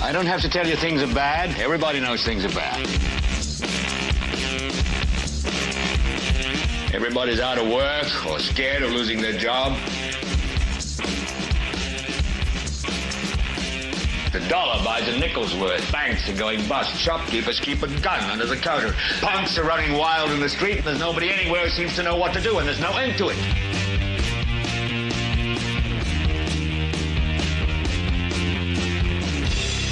I don't have to tell you things are bad. Everybody knows things are bad. Everybody's out of work or scared of losing their job. The dollar buys a nickel's worth. Banks are going bust. Shopkeepers keep a gun under the counter. Punks are running wild in the street, and there's nobody anywhere who seems to know what to do, and there's no end to it.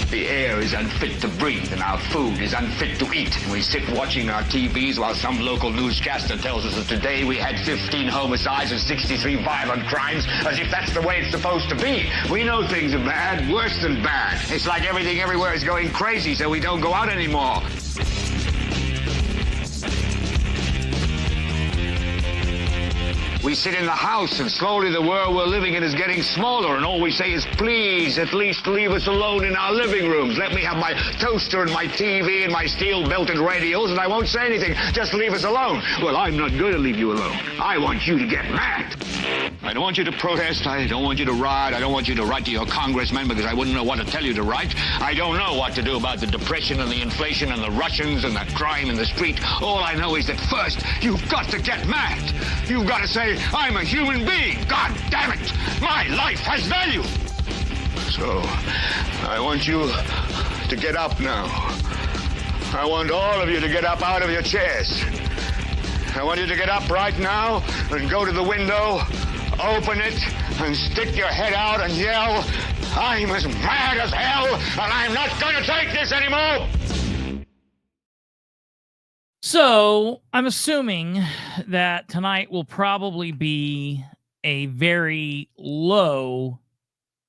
The air is unfit to breathe, and our food is unfit to eat. And we sit watching our TVs while some local newscaster tells us that today we had 15 homicides and 63 violent crimes, as if that's the way it's supposed to be. We know things are bad, worse than bad. It's like everything everywhere is going crazy, so we don't go out anymore. We sit in the house, and slowly the world we're living in is getting smaller, and all we say is, please, at least leave us alone in our living rooms. Let me have my toaster and my TV and my steel-belted radios, and I won't say anything. Just leave us alone. Well, I'm not going to leave you alone. I want you to get mad. I don't want you to protest. I don't want you to riot. I don't want you to write to your congressman, because I wouldn't know what to tell you to write. I don't know what to do about the depression and the inflation and the Russians and the crime in the street. All I know is that first, you've got to get mad. You've got to say, I'm a human being. God damn it. My life has value. So, I want you to get up now. I want all of you to get up out of your chairs. I want you to get up right now and go to the window, open it, and stick your head out and yell, I'm as mad as hell, and I'm not going to take this anymore. So, I'm assuming that tonight will probably be a very low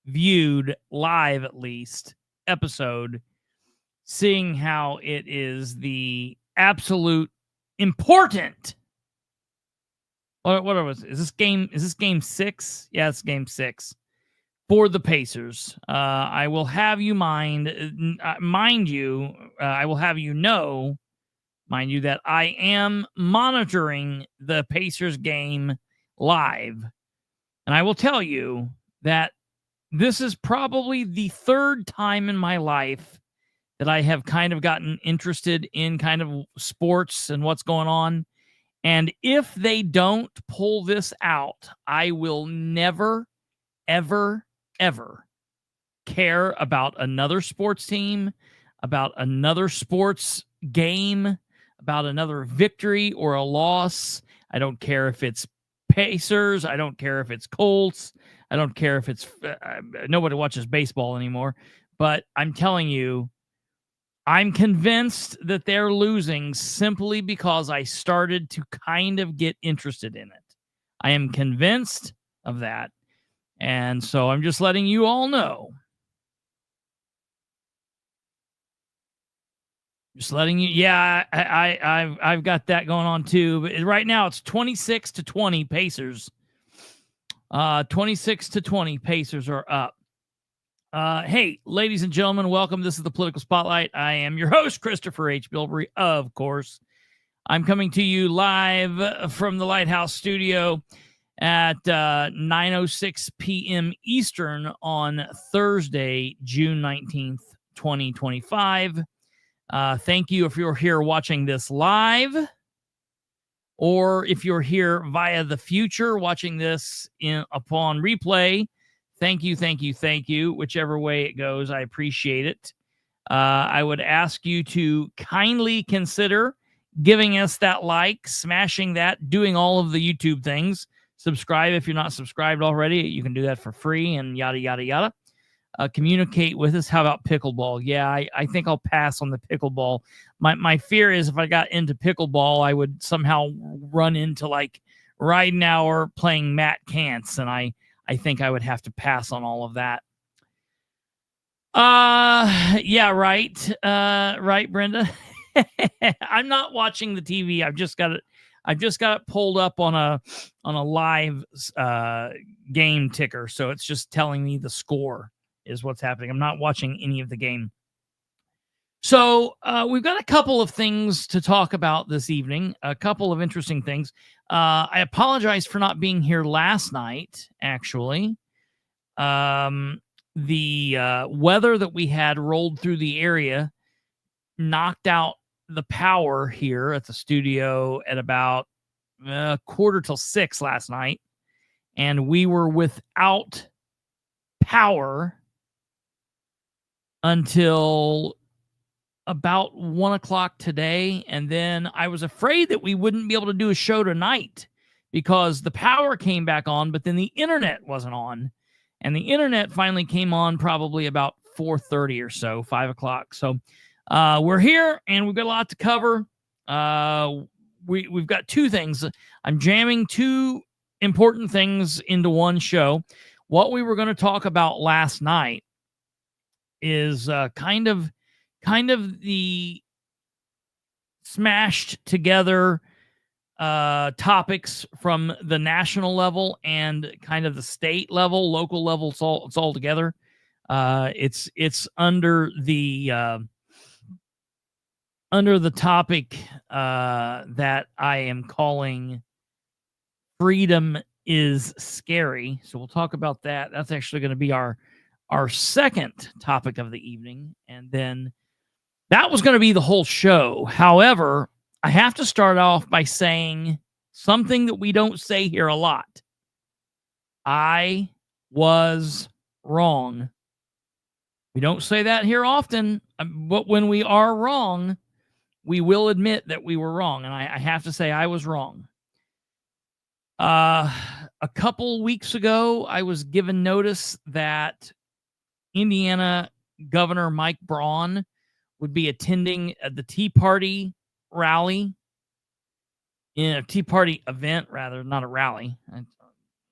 viewed, live at least, episode, seeing how it is the absolute important. What was it? Is this game 6? Yeah, it's game 6 for the Pacers. I will have you mind you, I will have you know, mind you, that I am monitoring the Pacers game live. And I will tell you that this is probably the third time in my life that I have kind of gotten interested in kind of sports and what's going on. And if they don't pull this out, I will never, ever, ever care about another sports team, about another sports game, about another victory or a loss. I don't care if it's Pacers. I don't care if it's Colts. I don't care if it's nobody watches baseball anymore. But I'm telling you, I'm convinced that they're losing simply because I started to kind of get interested in it. I am convinced of that. And so I'm just letting you all know. Just letting you, yeah, I've got that going on too. But right now it's 26-20 Pacers. 26-20 Pacers are up. Hey, ladies and gentlemen, welcome. This is the Political Spotlight. I am your host, Kristopher H. Bilbrey, of course. I'm coming to you live from the Lighthouse Studio at 9:06 p.m. Eastern on Thursday, June 19th, 2025. Thank you if you're here watching this live, or if you're here via the future watching this upon replay. Thank you. Whichever way it goes, I appreciate it. I would ask you to kindly consider giving us that like, smashing that, doing all of the YouTube things. Subscribe if you're not subscribed already. You can do that for free and yada, yada, yada. Communicate with us. How about pickleball? Yeah, I think I'll pass on the pickleball. My fear is if I got into pickleball, I would somehow run into like right now or playing Matt Kantz, and I think I would have to pass on all of that. Yeah, right. Right, Brenda. I'm not watching the TV. I've just got it pulled up on a live game ticker, so it's just telling me the score is what's happening. I'm not watching any of the game. So we've got a couple of things to talk about this evening, a couple of interesting things. I apologize for not being here last night, actually. The weather that we had rolled through the area knocked out the power here at the studio at about 5:45 last night, and we were without power until about 1:00 today. And then I was afraid that we wouldn't be able to do a show tonight because the power came back on, but then the internet wasn't on. And the internet finally came on probably about 4:30 or so, 5:00. So we're here and we've got a lot to cover. We've got two things. I'm jamming two important things into one show. What we were going to talk about last night is kind of the smashed together topics from the national level and kind of the state level, local level. It's all together. It's under the topic that I am calling "Freedom is Scary." So we'll talk about that. That's actually going to be our second topic of the evening, and then that was going to be the whole show. However, I have to start off by saying something that we don't say here a lot. I was wrong. We don't say that here often, but when we are wrong, we will admit that we were wrong. And I have to say I was wrong. A couple weeks ago, I was given notice that Indiana Governor Mike Braun would be attending the Tea Party rally, in a Tea Party event, rather, not a rally.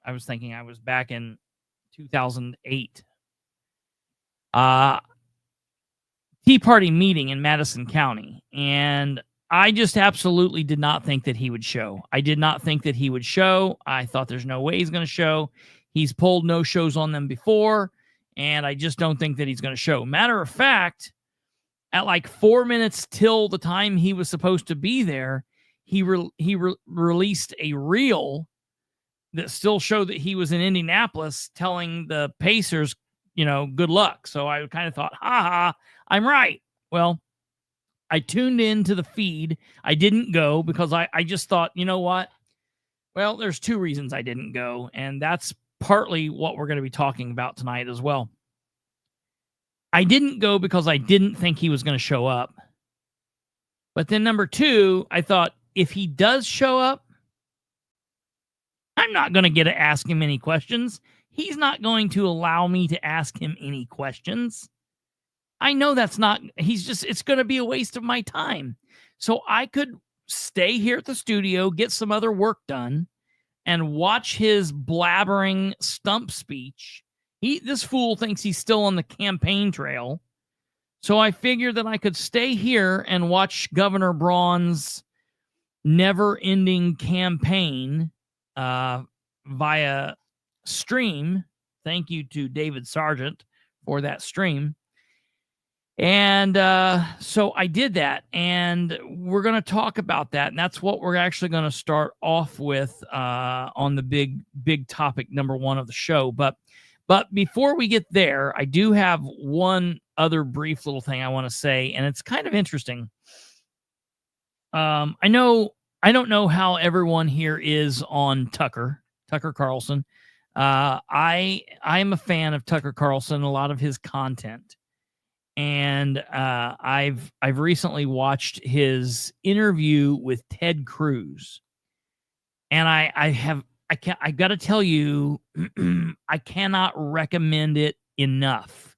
I was thinking I was back in 2008. Tea Party meeting in Madison County, and I just absolutely did not think that he would show. I did not think that he would show. I thought there's no way he's going to show. He's pulled no shows on them before, and I just don't think that he's going to show. Matter of fact, at like 4 minutes till the time he was supposed to be there, he released a reel that still showed that he was in Indianapolis telling the Pacers, good luck. So I kind of thought, I'm right. Well, I tuned into the feed. I didn't go because I just thought, you know what? Well, there's two reasons I didn't go, and that's partly what we're going to be talking about tonight as well. I didn't go because I didn't think he was going to show up. But then number two, I thought, if he does show up, I'm not going to get to ask him any questions. He's not going to allow me to ask him any questions. I know it's going to be a waste of my time. So I could stay here at the studio, get some other work done, and watch his blabbering stump speech. This fool thinks he's still on the campaign trail. So I figured that I could stay here and watch Governor Braun's never-ending campaign via stream. Thank you to David Sargent for that stream. And so I did that, and we're going to talk about that. And that's what we're actually going to start off with on the big topic number one of the show. But before we get there, I do have one other brief little thing I want to say, and it's kind of interesting. I don't know how everyone here is on Tucker Carlson. I am a fan of Tucker Carlson, a lot of his content. And I've recently watched his interview with Ted Cruz. And I got to tell you, I cannot recommend it enough.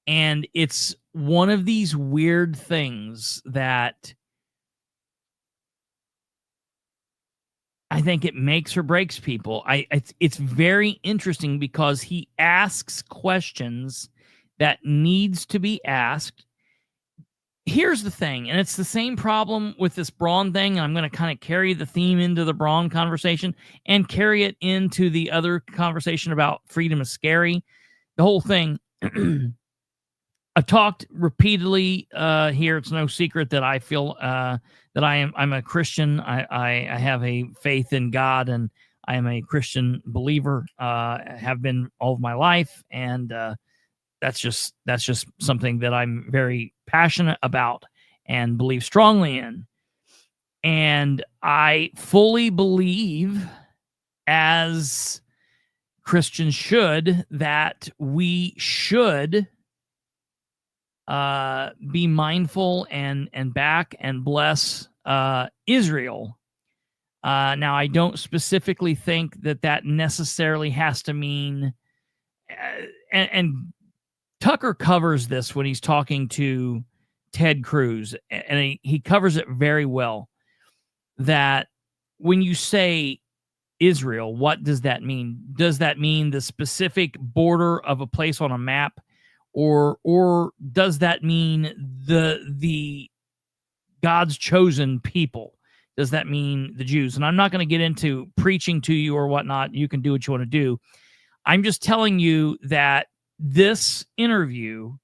And it's one of these weird things that I think it makes or breaks people. It's very interesting because he asks questions that needs to be asked. Here's the thing, and it's the same problem with this Braun thing, and I'm going to kind of carry the theme into the Braun conversation and carry it into the other conversation about freedom is scary. The whole thing. I've talked repeatedly here. It's no secret that I feel that I'm a Christian. I have a faith in God, and I am a Christian believer. Have been all of my life, and that's just something that I'm very passionate about and believe strongly in. And I fully believe, as Christians should, that we should be mindful and back and bless Israel. Now, I don't specifically think that necessarily has to mean, and Tucker covers this when he's talking to Ted Cruz, and he covers it very well, that when you say Israel, what does that mean? Does that mean the specific border of a place on a map, or does that mean the God's chosen people? Does that mean the Jews? And I'm not going to get into preaching to you or whatnot. You can do what you want to do. I'm just telling you that this interview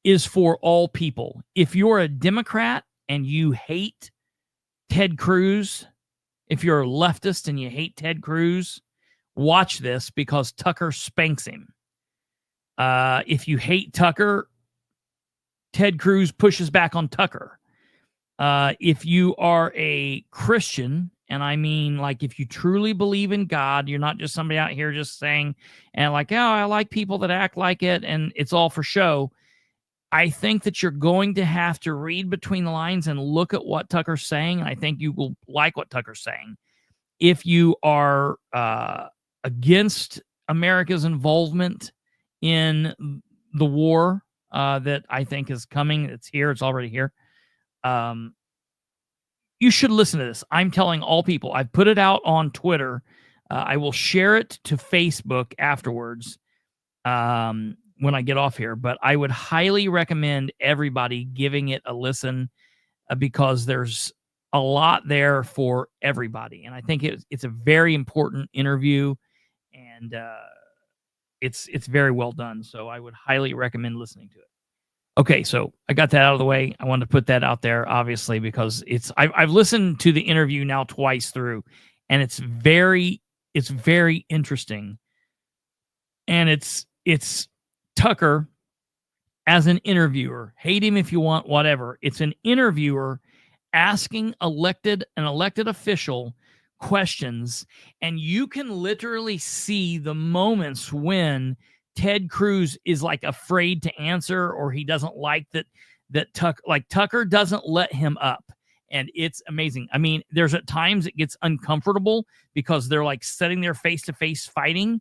is for all people. If you're a Democrat and you hate Ted Cruz, if you're a leftist and you hate Ted Cruz, watch this, because Tucker spanks him. If you hate Tucker, Ted Cruz pushes back on Tucker. If you are a Christian, and I mean, like, if you truly believe in God, you're not just somebody out here just saying, and like, oh, I like people that act like it, and it's all for show. I think that you're going to have to read between the lines and look at what Tucker's saying. I think you will like what Tucker's saying. If you are against America's involvement in the war that I think is coming, it's here, it's already here, you should listen to this. I'm telling all people. I've put it out on Twitter. I will share it to Facebook afterwards when I get off here. But I would highly recommend everybody giving it a listen because there's a lot there for everybody. And I think it's a very important interview, and it's very well done. So I would highly recommend listening to it. Okay, so I got that out of the way. I wanted to put that out there, obviously, because I've listened to the interview now twice through, and it's very interesting. And it's Tucker as an interviewer. Hate him if you want, whatever. It's an interviewer asking an elected official questions, and you can literally see the moments when Ted Cruz is like afraid to answer, or he doesn't like that Tucker doesn't let him up. And it's amazing. I mean, there's at times it gets uncomfortable because they're like sitting there face to face fighting,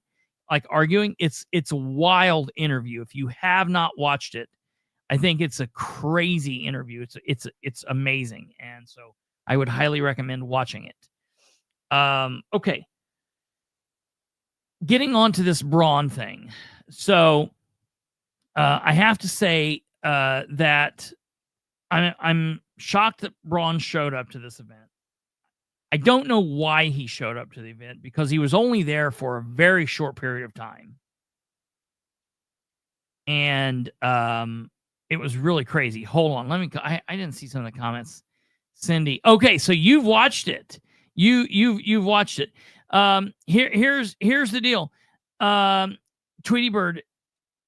like arguing. It's a wild interview. If you have not watched it, I think it's a crazy interview. It's amazing. And so I would highly recommend watching it. Okay. Getting on to this Braun thing. So I have to say that I'm shocked that Braun showed up to this event. I don't know why he showed up to the event, because he was only there for a very short period of time. And it was really crazy. Hold on. I didn't see some of the comments. Cindy. Okay, so you've watched it. You've watched it. Here's the deal. Tweety Bird,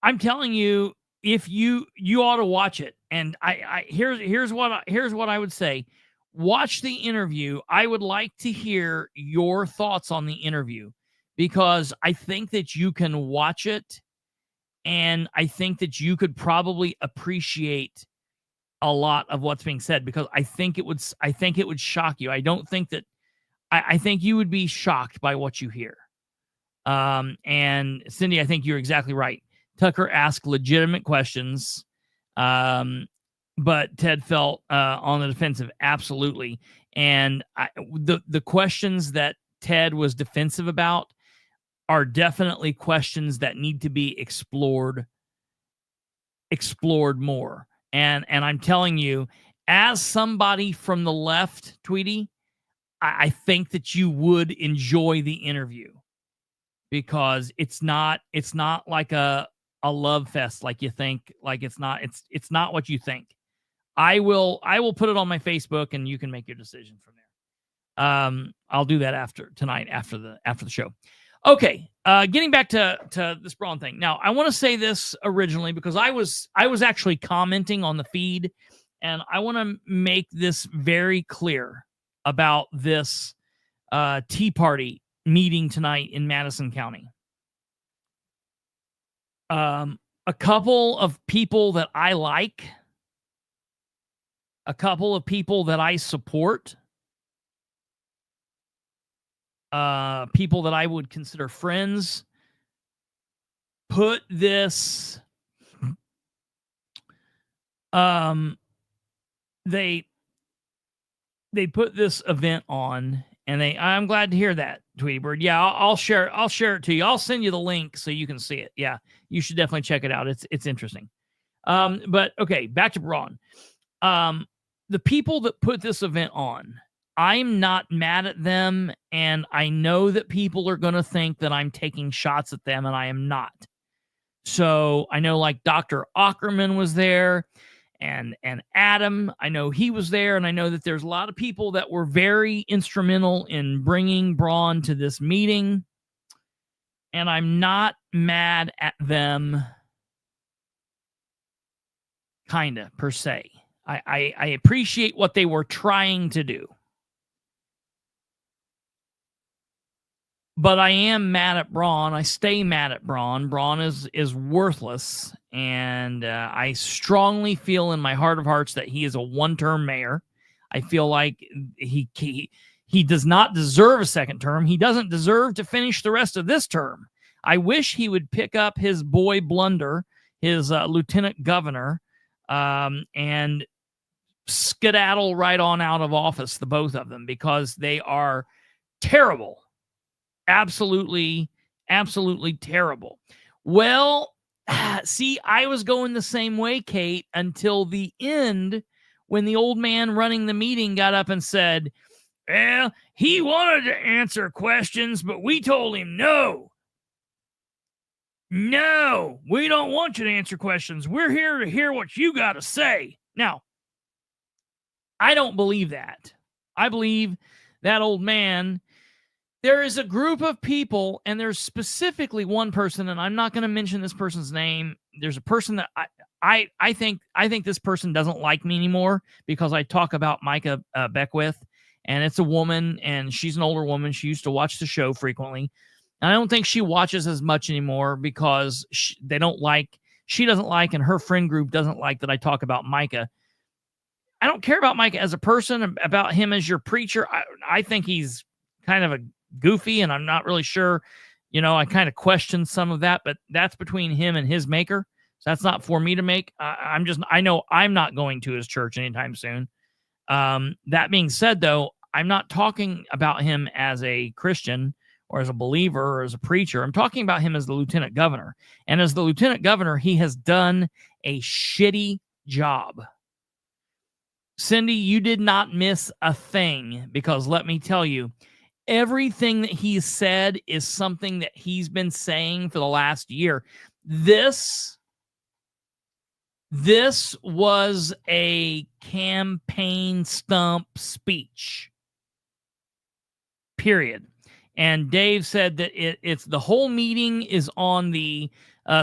I'm telling you, if you ought to watch it. And here's what I would say. Watch the interview. I would like to hear your thoughts on the interview, because I think that you can watch it, and I think that you could probably appreciate a lot of what's being said, because I think it would shock you. I don't think that I think you would be shocked by what you hear. And Cindy, I think you're exactly right. Tucker asked legitimate questions, but Ted felt on the defensive. Absolutely. And the questions that Ted was defensive about are definitely questions that need to be explored more. And I'm telling you, as somebody from the left, Tweety, I think that you would enjoy the interview, because it's not like a a love fest like you think, like it's not what you think. I will put it on my Facebook and you can make your decision from there. I'll do that after the show. Okay, getting back to this Braun thing. Now, I want to say this originally because I was actually commenting on the feed, and I want to make this very clear about this Tea Party meeting tonight in Madison County. A couple of people that I like, a couple of people that I support, people that I would consider friends, put this, they put this event on, and I'm glad to hear that, Tweety Bird. Yeah, I'll share it to you. I'll send you the link so you can see it. Yeah, you should definitely check it out. It's interesting. But okay, back to Braun. The people that put this event on, I'm not mad at them, and I know that people are going to think that I'm taking shots at them, and I am not. So I know like Dr. Ackerman was there, and Adam, I know he was there, and I know that there's a lot of people that were very instrumental in bringing Braun to this meeting, and I'm not mad at them, kinda, per se. I appreciate what they were trying to do. But I am mad at Braun. I stay mad at Braun. Braun is worthless, and I strongly feel in my heart of hearts that he is a one-term mayor. I feel like he does not deserve a second term. He doesn't deserve to finish the rest of this term. I wish he would pick up his boy Blunder, his lieutenant governor, and skedaddle right on out of office, the both of them, because they are terrible. Absolutely terrible. Well, see, I was going the same way, Kate, until the end when the old man running the meeting got up and said, well, he wanted to answer questions, but we told him no. No, we don't want you to answer questions. We're here to hear what you got to say. Now, I don't believe that. I believe that old man. There is a group of people, and there's specifically one person, and I'm not going to mention this person's name. There's a person that I think this person doesn't like me anymore because I talk about Micah Beckwith, and it's a woman, and she's an older woman. She used to watch the show frequently. And I don't think she watches as much anymore because she doesn't like, and her friend group doesn't like that I talk about Micah. I don't care about Micah as a person, about him as your preacher. I think he's kind of a goofy, and I'm not really sure, I kind of question some of that, but that's between him and his maker. So that's not for me to make. I know I'm not going to his church anytime soon. That being said, though, I'm not talking about him as a Christian or as a believer or as a preacher. I'm talking about him as the lieutenant governor. And as the lieutenant governor, he has done a shitty job. Cindy, you did not miss a thing, because let me tell you, everything that he said is something that he's been saying for the last year. This was a campaign stump speech. Period. And Dave said that it's the whole meeting is on the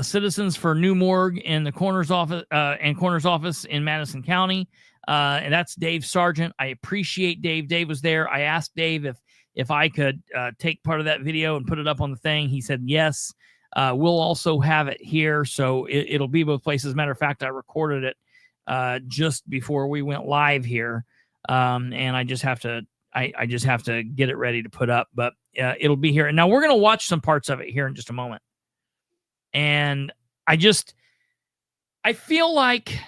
Citizens for New Morgue in the coroner's office in Madison County. And that's Dave Sargent. I appreciate Dave. Dave was there. I asked Dave if I could take part of that video and put it up on the thing. He said yes. We'll also have it here, so it'll be both places. As a matter of fact, I recorded it just before we went live here, and I just have to get it ready to put up. But it'll be here. And now we're going to watch some parts of it here in just a moment. And I feel like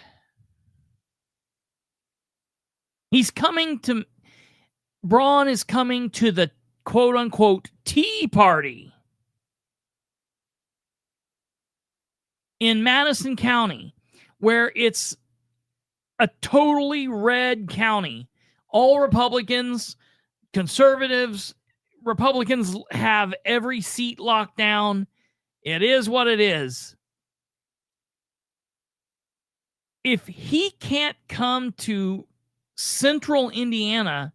Braun is coming to the quote-unquote Tea Party in Madison County, where it's a totally red county. All Republicans, conservatives, Republicans have every seat locked down. It is what it is. if he can't come to central Indiana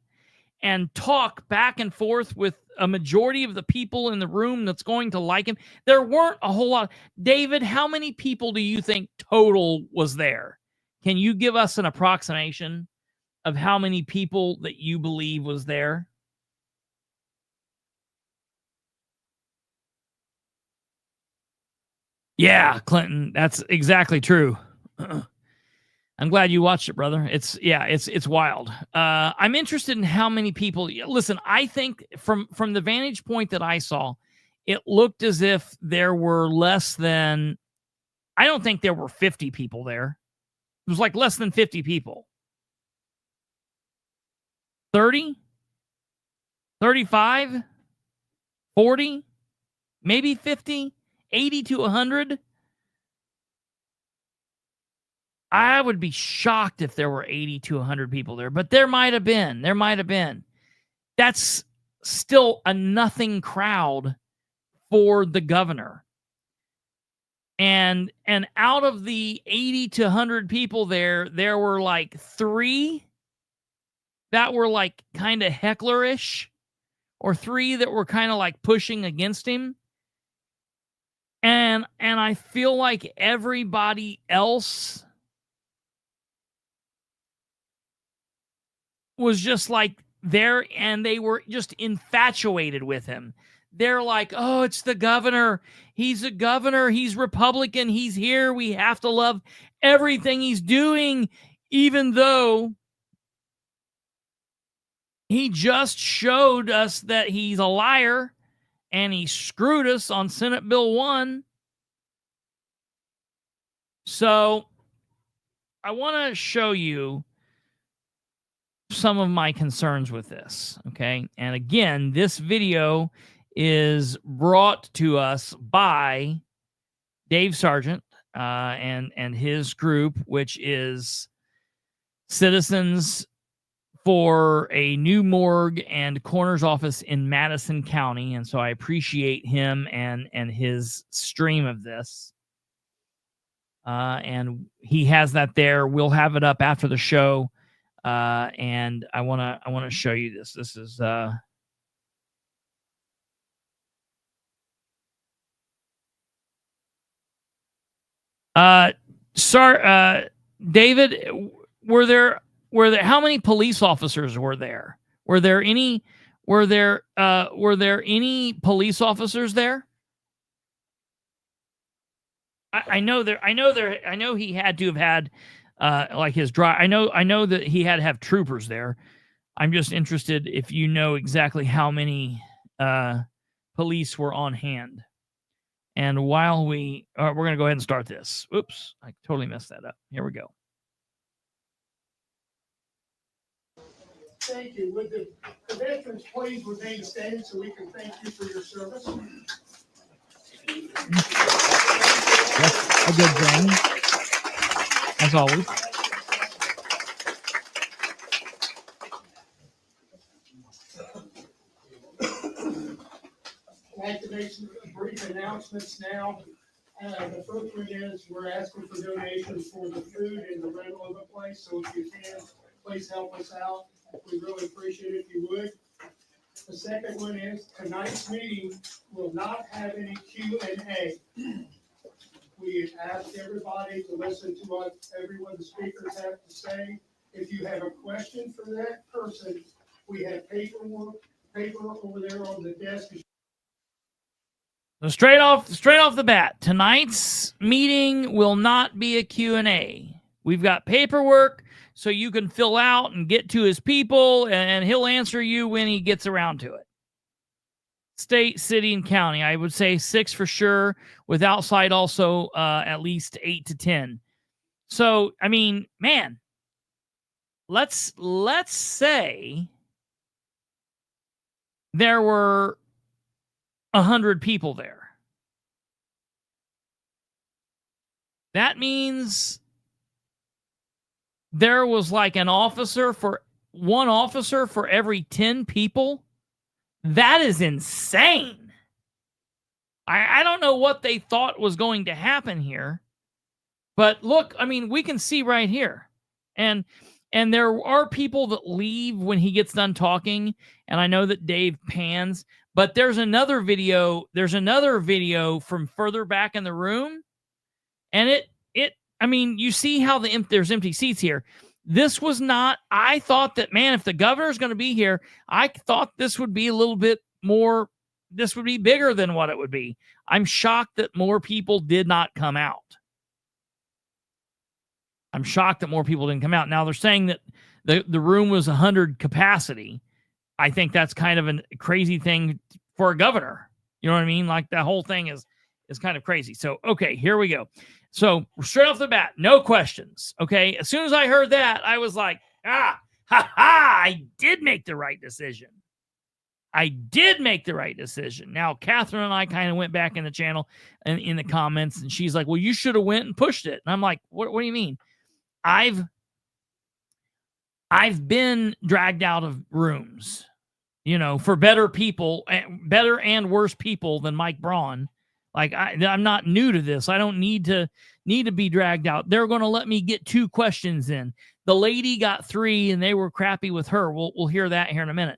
and talk back and forth with a majority of the people in the room that's going to like him, there weren't a whole lot. David, how many people do you think total was there? Can you give us an approximation of how many people that you believe was there? Yeah, Clinton, that's exactly true. I'm glad you watched it, brother. It's wild. I'm interested in how many people. Listen, I think from the vantage point that I saw, it looked as if there were less than. I don't think there were 50 people there. It was like less than 50 people. 30, 35, 40, maybe 50, 80 to 100. I would be shocked if there were 80 to 100 people there, but there might have been. There might have been. That's still a nothing crowd for the governor. And out of the 80 to 100 people there were like 3 that were like kind of hecklerish, or 3 that were kind of like pushing against him. And I feel like everybody else was just like there, and they were just infatuated with him. They're like, oh, it's the governor. He's a governor. He's Republican. He's here. We have to love everything he's doing, even though he just showed us that he's a liar and he screwed us on Senate Bill 1. So I want to show you some of my concerns with this, okay? And again, this video is brought to us by Dave Sargent and his group, which is Citizens for a New Morgue and Coroner's Office in Madison County. And so I appreciate him and his stream of this. And he has that there. We'll have it up after the show. And I want to show you this. This is David, were there how many police officers were there? Were there any police officers there? I know he had to have had like his drive. I know that he had to have troopers there. I'm just interested if you know exactly how many police were on hand. And while we're going to go ahead and start this. Oops, I totally messed that up. Here we go. Thank you. Would the veterans please remain standing so we can thank you for your service? That's a good thing, as always. I'd like to make some brief announcements now. The first one is we're asking for donations for the food and the rental of the place. So if you can, please help us out. We really appreciate it if you would. The second one is tonight's meeting will not have any Q&A. We asked everybody to listen to what everyone the speakers have to say. If you have a question for that person, we have paper over there on the desk. So straight off the bat, tonight's meeting will not be a Q&A. We've got paperwork so you can fill out and get to his people, and he'll answer you when he gets around to it. State, city, and county. I would say 6 for sure, with outside also at least 8 to 10. So, I mean, man, let's say there were 100 people there. That means there was like one officer for every 10 people. That is insane. I don't know what they thought was going to happen here, But look, I mean, we can see right here. And there are people that leave when he gets done talking, and I know that Dave pans, but there's another video from further back in the room, and I mean, you see how there's empty seats here. This was not, I thought that, man, if the governor's going to be here, I thought this would be a little bit more, this would be bigger than what it would be. I'm shocked that more people did not come out. I'm shocked that more people didn't come out. Now they're saying that the room was 100 capacity. I think that's kind of a crazy thing for a governor. You know what I mean? Like, that whole thing is kind of crazy. So, okay, here we go. So straight off the bat, no questions. Okay. As soon as I heard that, I was like, I did make the right decision. Now, Catherine and I kind of went back in the channel and in the comments, and she's like, well, you should have went and pushed it. And I'm like, what do you mean? I've been dragged out of rooms, you know, for better and worse people than Mike Braun. Like, I'm not new to this. I don't need to be dragged out. They're going to let me get 2 questions in. The lady got 3, and they were crappy with her. We'll hear that here in a minute.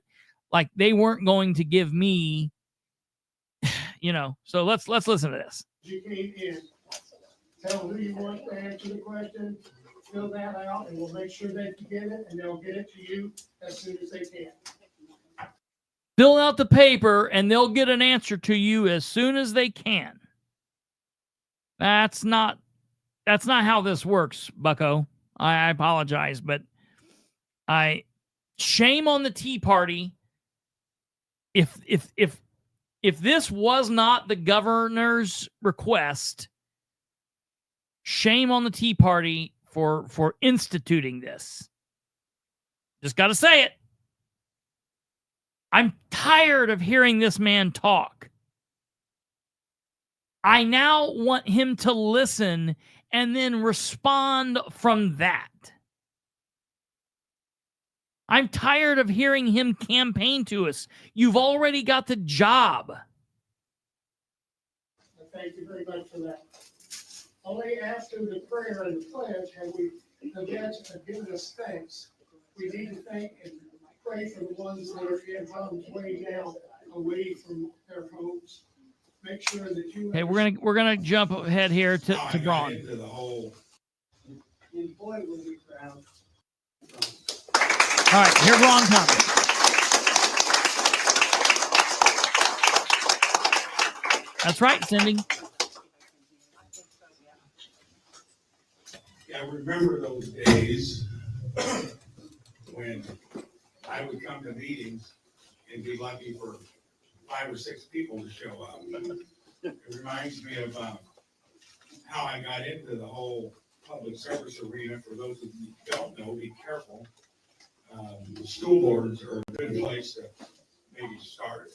Like, they weren't going to give me, you know. So let's listen to this. You came in, tell who you want to answer the question, fill that out, and we'll make sure that you get it, and they'll get it to you as soon as they can. Fill out the paper, and they'll get an answer to you as soon as they can. That's not how this works, bucko. I apologize, but shame on the Tea Party. If this was not the governor's request, shame on the Tea Party for instituting this. Just got to say it. I'm tired of hearing this man talk. I now want him to listen and then respond from that. I'm tired of hearing him campaign to us. You've already got the job. Thank you very much for that. Only after the prayer and the pledge have the judge have given us thanks. We need to thank and pray for the ones that are in harm's way now, away from their homes. Make sure that you. Okay, we're gonna jump ahead here to Braun. The employee will be proud. All right, here Braun comes. That's right, Cindy. Yeah, I remember those days when I would come to meetings and be lucky for 5 or 6 people to show up. It reminds me of how I got into the whole public service arena. For those of you who don't know, be careful. The school boards are a good place to maybe start.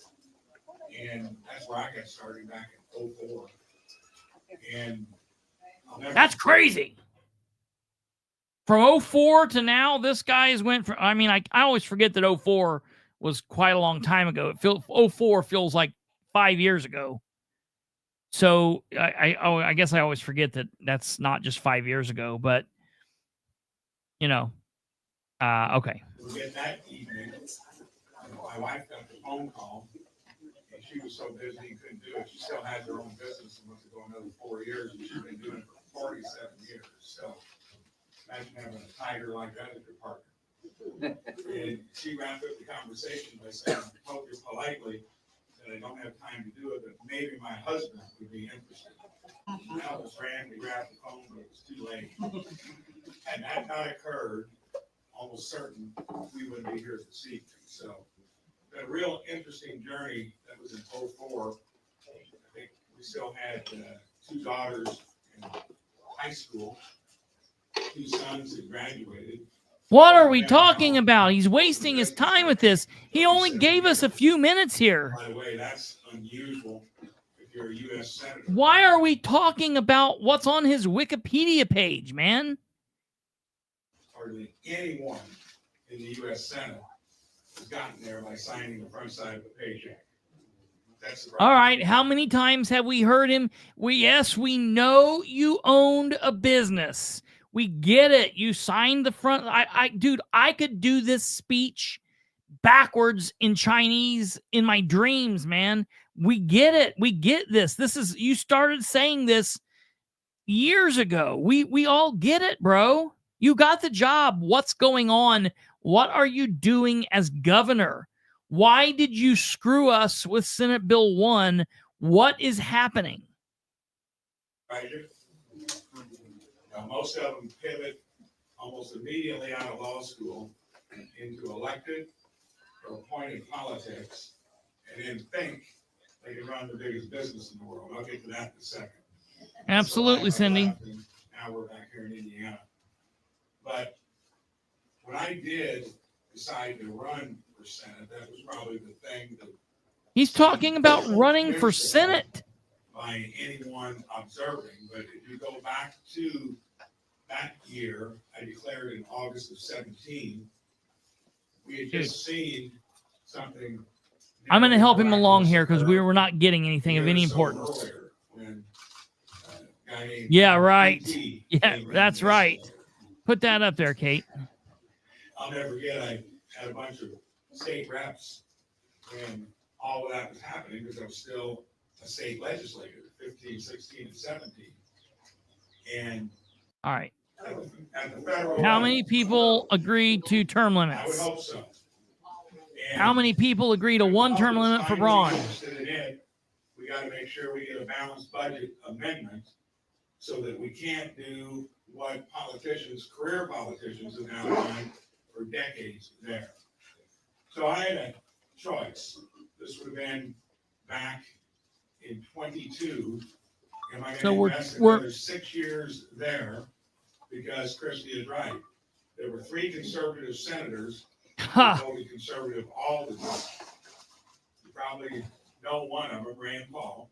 And that's where I got started back in 2004. And that's crazy. From 2004 to now, this guy's went from, I mean, I always forget that 2004 was quite a long time ago. 2004 feels like 5 years ago. So I guess I always forget that that's not just 5 years ago, but you know, okay. That evening, my wife got the phone call, and she was so busy and couldn't do it. She still has her own business and wants to go another 4 years, and she's been doing it for 47 years. So imagine having a tiger like that as your partner. And she wrapped up the conversation by saying, I told you politely that I don't have time to do it, but maybe my husband would be interested. I was ran to grab the phone, but it was too late. And that not occurred, almost certain we wouldn't be here this evening. So a real interesting journey that was in 2004. I think we still had 2 daughters in high school, 2 sons that graduated. What are we talking about? He's wasting his time with this. He only gave us a few minutes here. By the way, that's unusual if you're a U.S. Senator. Why are we talking about what's on his Wikipedia page, man? Hardly anyone in the U.S. Senate has gotten there by signing the front side of the paycheck. That's the All right. How many times have we heard him? Yes, we know you owned a business. We get it. You signed the front. Dude, I could do this speech backwards in Chinese in my dreams, man. We get it. We get this. You started saying this years ago. We all get it, bro. You got the job. What's going on? What are you doing as governor? Why did you screw us with Senate Bill 1? What is happening? Now, most of them pivot almost immediately out of law school into elected or appointed politics, and then think they can run the biggest business in the world. I'll get to that in a second. Absolutely, So Cindy. now we're back here in Indiana. But when I did decide to run for Senate, that was probably the thing that He's talking about running for Senate. By anyone observing, but if you go back to that year, I declared in August of 17, we had just seen something. I'm going to help him along here because we were not getting anything of any importance. Yeah, right. Yeah, that's right. Put that up there, Kate. I'll never forget, I had a bunch of state reps when all of that was happening because I was still a state legislator, 15, 16, and 17. And all right. At the federal How many people agreed to term I would limits? hope so. And How many people agree to one term limit for Braun? We got to make sure we get a balanced budget amendment so that we can't do what career politicians have now done for decades there. So I had a choice. This would have been back in 22. Am I going to invest another 6 years there? Because Christie is right. There were 3 conservative senators who voted conservative all the time. You probably know one of them, Rand Paul.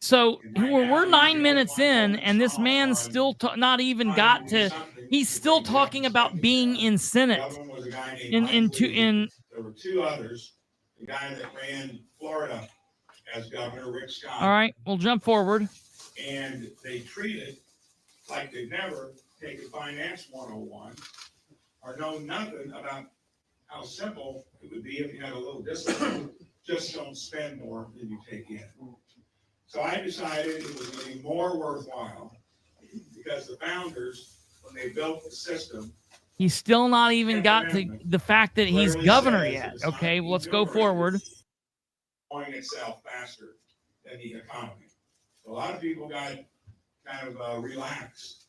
So we're 9 minutes in, and this man's still not even got to. He's still talking about being in Senate. There were 2 others. The guy that ran Florida as governor, Rick Scott. All right, we'll jump forward. And they treated like they've never taken Finance 101 or know nothing about how simple it would be if you had a little discipline. Just don't spend more than you take in. So I decided it was going to be more worthwhile because the founders, when they built the system, he's still not even got to the fact that he's governor yet. Okay, well, let's go forward. Growing itself faster than the economy. So a lot of people got kind of relaxed,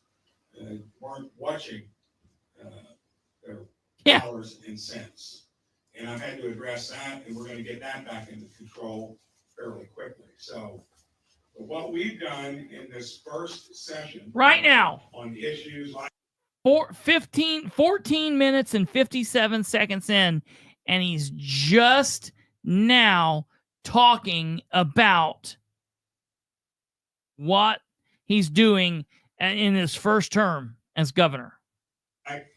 weren't watching their dollars and cents. And I've had to address that, and we're going to get that back into control fairly quickly. So what we've done in this first session right now on issues like 14 minutes and 57 seconds in, and he's just now talking about what he's doing in his first term as governor.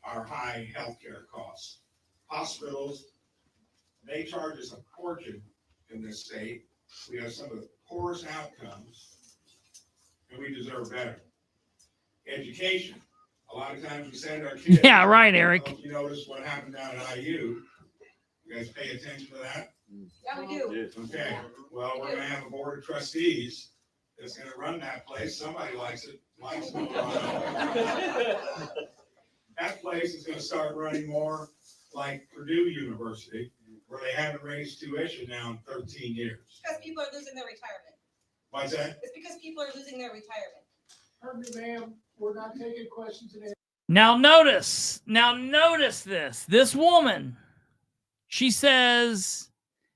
Our high healthcare costs. Hospitals, they charge us a fortune in this state. We have some of the poorest outcomes, and we deserve better. Education. A lot of times we send our kids. Yeah, right, Eric. You notice what happened down at IU. You guys pay attention to that? Yeah, we do. Okay. Well, we're going to have a board of trustees that's going to run that place. Somebody likes it. That place is going to start running more like Purdue University, where they haven't raised tuition now in 13 years. Because people are losing their retirement. What's that? It's because people are losing their retirement. Pardon me, ma'am, we're not taking questions today. Now notice this. This woman, she says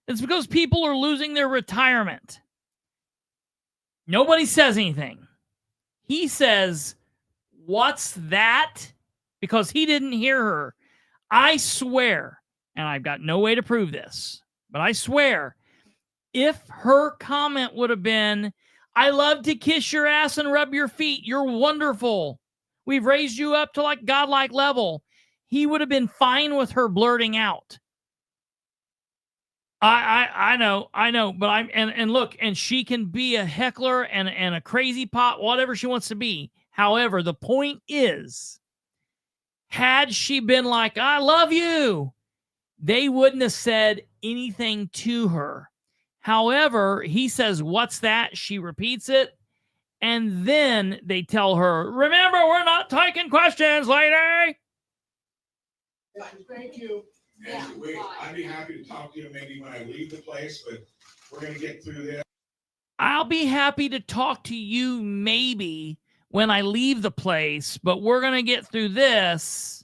it's because people are losing their retirement. Nobody says anything. He says, "What's that?" Because he didn't hear her. I swear, and I've got no way to prove this, but I swear, if her comment would have been, "I love to kiss your ass and rub your feet. You're wonderful. We've raised you up to like godlike level," he would have been fine with her blurting out I know, but and look, and she can be a heckler and a crazy pot, whatever she wants to be. However, the point is, had she been like, I love you, they wouldn't have said anything to her. However, he says, what's that? She repeats it. And then they tell her, remember, we're not taking questions, lady. Thank you. And I'd be happy to talk to you maybe when I leave the place, but we're going to get through this. I'll be happy to talk to you maybe when I leave the place, but we're going to get through this.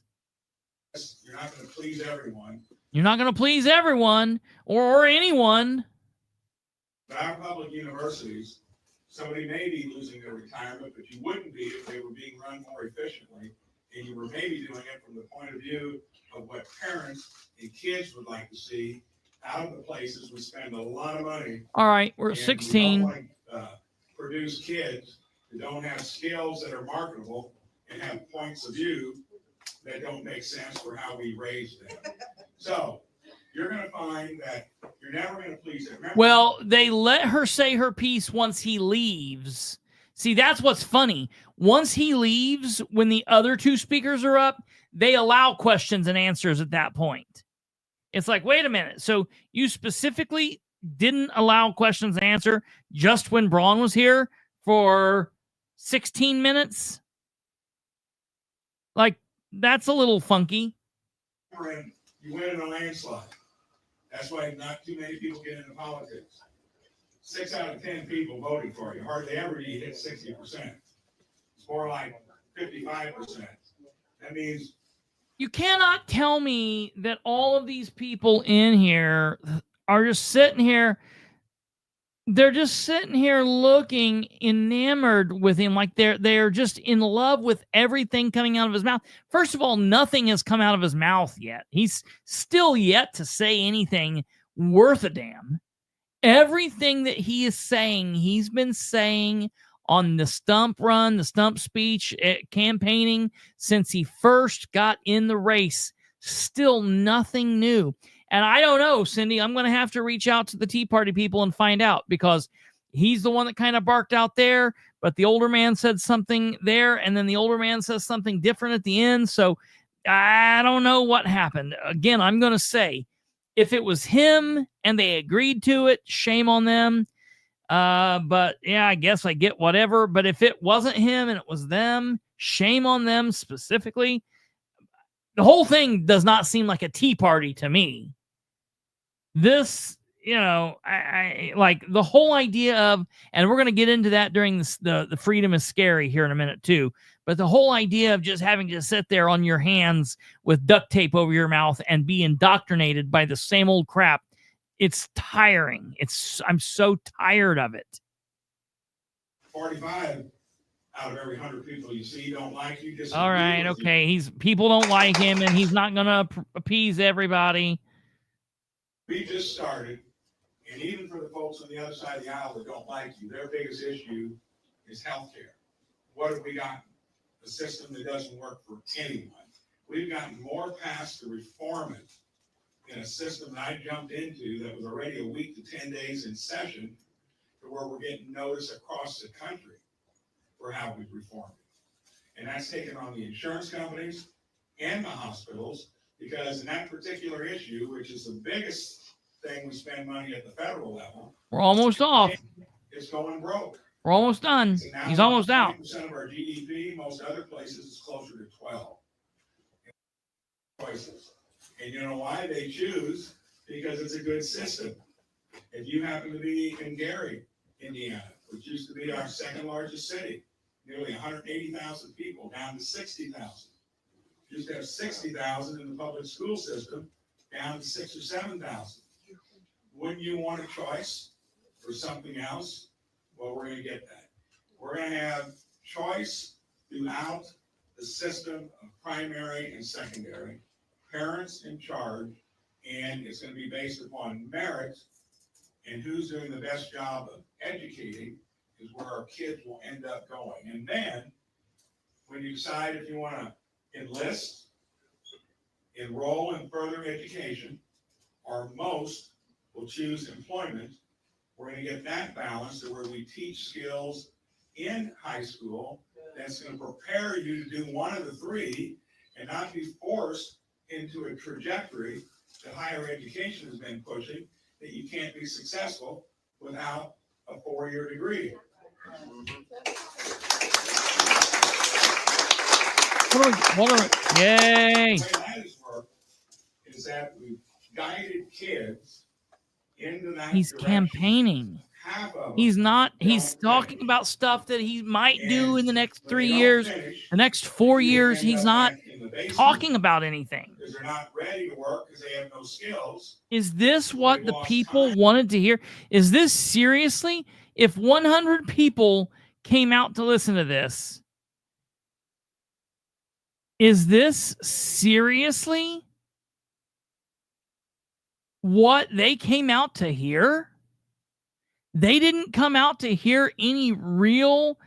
You're not going to please everyone. You're not going to please everyone or anyone. But our public universities, somebody may be losing their retirement, but you wouldn't be if they were being run more efficiently. And you were maybe doing it from the point of view of what parents and kids would like to see out of the places we spend a lot of money. All right, we're at 16. We don't want to produce kids who don't have skills that are marketable and have points of view that don't make sense for how we raise them. So you're going to find that you're never going to please them. Well, they let her say her piece once he leaves. See, that's what's funny. Once he leaves, when the other two speakers are up, they allow questions and answers at that point. It's like, wait a minute. So you specifically didn't allow questions and answer just when Braun was here for 16 minutes? Like, that's a little funky. You win in a landslide. That's why not too many people get into politics. 6 out of 10 people voting for you. Hardly ever do you hit 60%. It's more like 55%. That means you cannot tell me that all of these people in here are just sitting here. They're just sitting here looking enamored with him, like they're just in love with everything coming out of his mouth. First of all, nothing has come out of his mouth yet. He's still yet to say anything worth a damn. Everything that he is saying, he's been saying on the stump run, the stump speech, campaigning since he first got in the race. Still nothing new. And I don't know, Cindy, I'm going to have to reach out to the Tea Party people and find out, because he's the one that kind of barked out there, but the older man said something there, and then the older man says something different at the end. So I don't know what happened. Again, I'm going to say, if it was him and they agreed to it, shame on them. But yeah, I guess I get whatever. But if it wasn't him and it was them, shame on them specifically. The whole thing does not seem like a Tea Party to me. This, I like the whole idea of, and we're going to get into that during the freedom is scary here in a minute too. But the whole idea of just having to sit there on your hands with duct tape over your mouth and be indoctrinated by the same old crap, it's tiring. I'm so tired of it. 45 out of every 100 people you see don't like you. All right, okay. People don't like him, and he's not going to appease everybody. We just started, and even for the folks on the other side of the aisle that don't like you, their biggest issue is healthcare. What have we gotten? A system that doesn't work for anyone. We've gotten more past to reform it in a system that I jumped into that was already a week to 10 days in session, to where we're getting notice across the country for how we've reformed it. And that's taken on the insurance companies and the hospitals, because in that particular issue, which is the biggest thing we spend money at the federal level, we're almost off. It's going broke. We're almost done. He's almost out. 20% of our GDP, most other places, is closer to 12. Choices. And you know why they choose? Because it's a good system. If you happen to be in Gary, Indiana, which used to be our second largest city, nearly 180,000 people, down to 60,000. Used to have 60,000 in the public school system, down to 6,000 or 7,000. Wouldn't you want a choice for something else? Well, we're going to get that. We're going to have choice throughout the system of primary and secondary, parents in charge, and it's going to be based upon merit, and who's doing the best job of educating is where our kids will end up going. And then when you decide if you want to enlist, enroll in further education, or most will choose employment. We're going to get that balance to where we teach skills in high school that's going to prepare you to do one of the three and not be forced into a trajectory that higher education has been pushing, that you can't be successful without a 4-year degree. Yay! The way that has worked is that we've guided kids into that He's direction. campaigning. Half of them He's not, he's don't talking finish. about stuff that he might do in the next When 3 they don't years, finish, the next 4 they years. end He's up not back in the basement talking about anything. because they're not ready to work because they have no skills. Is this what the lost people time. wanted to hear? Is this seriously? If 100 people came out to listen to this, is this seriously what they came out to hear? They didn't come out to hear any real,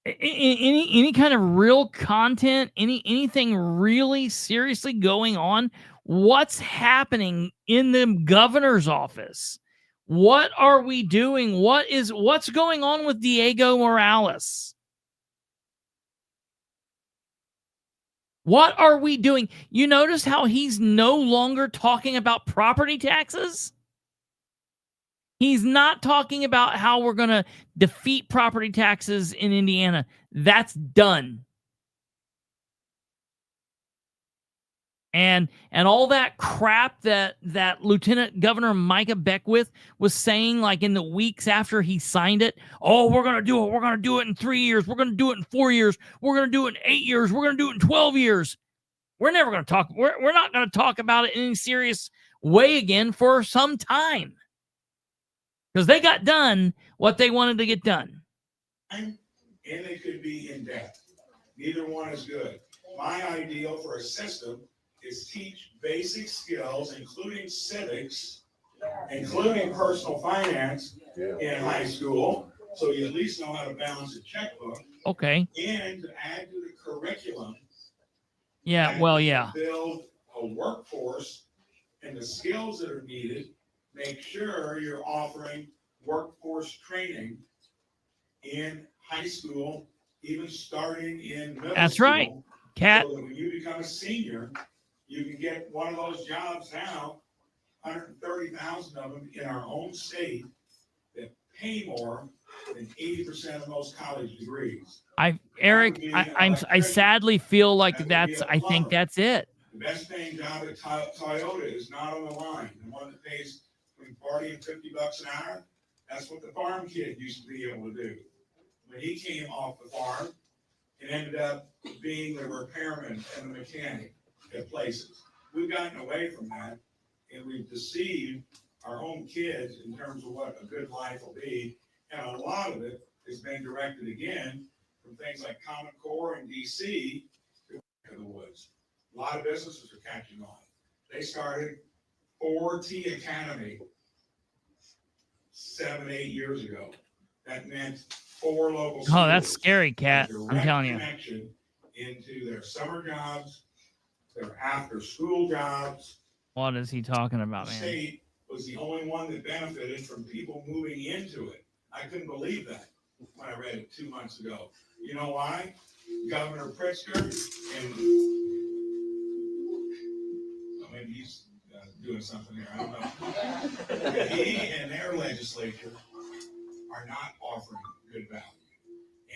any kind of real content, anything really seriously going on. What's happening in the governor's office? What are we doing? What's going on with Diego Morales? What are we doing? You notice how he's no longer talking about property taxes? He's not talking about how we're going to defeat property taxes in Indiana. That's done. And all that crap that Lieutenant Governor Micah Beckwith was saying, like in the weeks after he signed it, oh, we're going to do it. We're going to do it in 3 years. We're going to do it in 4 years. We're going to do it in 8 years. We're going to do it in 12 years. We're never going to talk. We're not going to talk about it in any serious way again for some time. Because they got done what they wanted to get done. And they could be in debt. Neither one is good. My ideal for a system is teach basic skills, including civics, including personal finance in high school, so you at least know how to balance a checkbook. Okay. And to add to the curriculum. Yeah, well, yeah. Build a workforce and the skills that are needed. Make sure you're offering workforce training in high school, even starting in middle school. That's right, Cat. So that when you become a senior, you can get one of those jobs now, 130,000 of them in our own state that pay more than 80% of most college degrees. Eric, I sadly feel like I think that's it. The best paying job at Toyota is not on the line. The one that pays between 40 and 50 bucks an hour, that's what the farm kid used to be able to do. When he came off the farm, it ended up being the repairman and the mechanic at places. We've gotten away from that, and we've deceived our own kids in terms of what a good life will be. And a lot of it has been directed again from things like Common Core in DC to the woods. A lot of businesses are catching on. They started 4T Academy 7-8 years ago. That meant 4 local schools. Oh, that's scary, Cat. I'm telling you. Connection into their summer jobs, their after school jobs. What is he talking about, The man? state was the only one that benefited from people moving into it. I couldn't believe that when I read it 2 months ago. You know why? Governor Pritzker and maybe he's doing something here. I don't know. He and their legislature are not offering good value.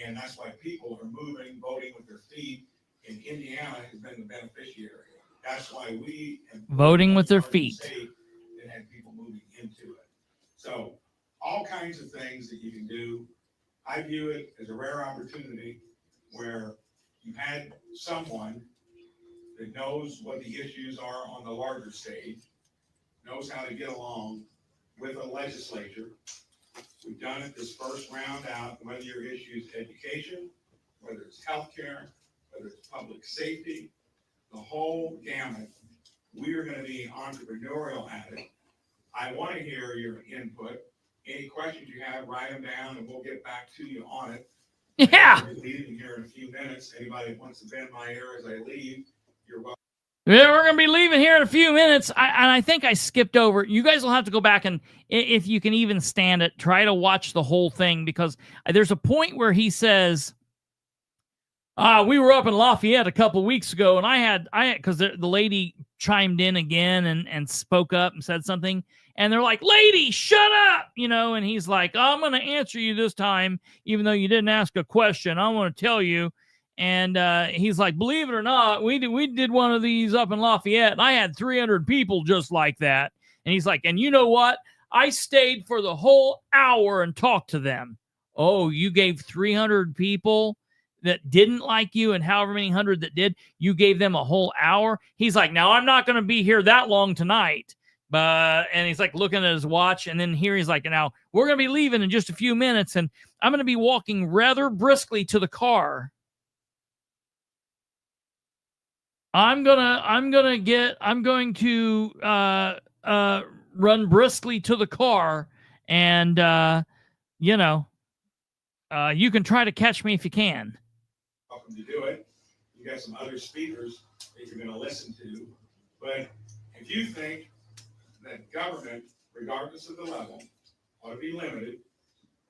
And that's why people are moving, voting with their feet, and Indiana has been the beneficiary. That's why we have voting with their feet. That had people moving into it. So all kinds of things that you can do. I view it as a rare opportunity where you had someone that knows what the issues are on the larger stage, knows how to get along with a legislature. We've done it this first round out, whether your issue is education, whether it's healthcare, whether it's public safety, the whole gamut. We are going to be entrepreneurial at it. I want to hear your input. Any questions you have, write them down, and we'll get back to you on it. Yeah. We're leaving here in a few minutes. Anybody that wants to bend my ear as I leave, you're welcome. Yeah, we're going to be leaving here in a few minutes. I think I skipped over. You guys will have to go back and, if you can even stand it, try to watch the whole thing, because there's a point where he says, we were up in Lafayette a couple weeks ago, and I had, because the lady chimed in again and spoke up and said something, and they're like, lady, shut up, and he's like, I'm going to answer you this time, even though you didn't ask a question. I want to tell you. And he's like, believe it or not, we did one of these up in Lafayette, and I had 300 people just like that. And he's like, and you know what? I stayed for the whole hour and talked to them. Oh, you gave 300 people that didn't like you, and however many hundred that did, you gave them a whole hour? He's like, now I'm not going to be here that long tonight. And he's like looking at his watch, and then here he's like, now we're going to be leaving in just a few minutes, and I'm going to be walking rather briskly to the car. I'm going to run briskly to the car, and you can try to catch me if you can. Welcome to do it. You got some other speakers that you're going to listen to, but if you think that government, regardless of the level, ought to be limited,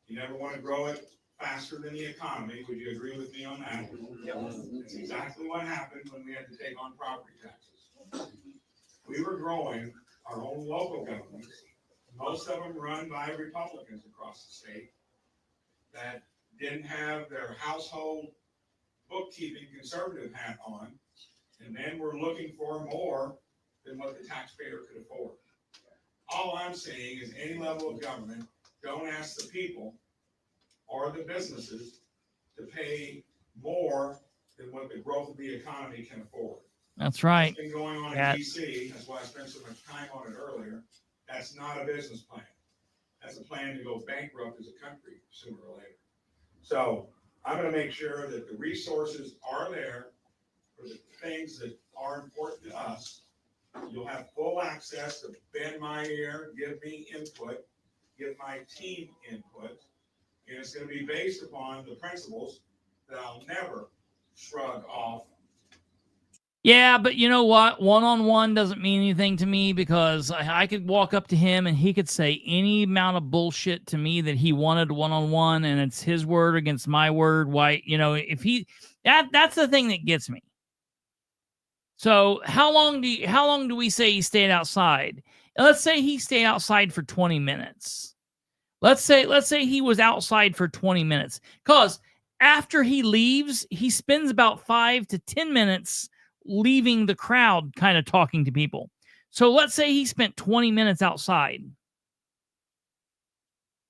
you never want to grow it faster than the economy. Would you agree with me on that? Yep. That's exactly what happened when we had to take on property taxes. We were growing our own local governments, most of them run by Republicans across the state, that didn't have their household bookkeeping conservative hat on, and then we're looking for more than what the taxpayer could afford. All I'm saying is any level of government, don't ask the people or the businesses to pay more than what the growth of the economy can afford. That's right. What's been going on in DC, that's why I spent so much time on it earlier, that's not a business plan. That's a plan to go bankrupt as a country sooner or later. So I'm going to make sure that the resources are there for the things that are important to us. You'll have full access to bend my ear, give me input, give my team input. And it's going to be based upon the principles that I'll never shrug off. Yeah, but you know what? One-on-one doesn't mean anything to me, because I could walk up to him and he could say any amount of bullshit to me that he wanted one-on-one, and it's his word against my word. Why, if he that's the thing that gets me. So how long do we say he stayed outside? Let's say he stayed outside for 20 minutes. Let's say he was outside for 20 minutes, because after he leaves, he spends about 5 to 10 minutes leaving the crowd, kind of talking to people. So let's say he spent 20 minutes outside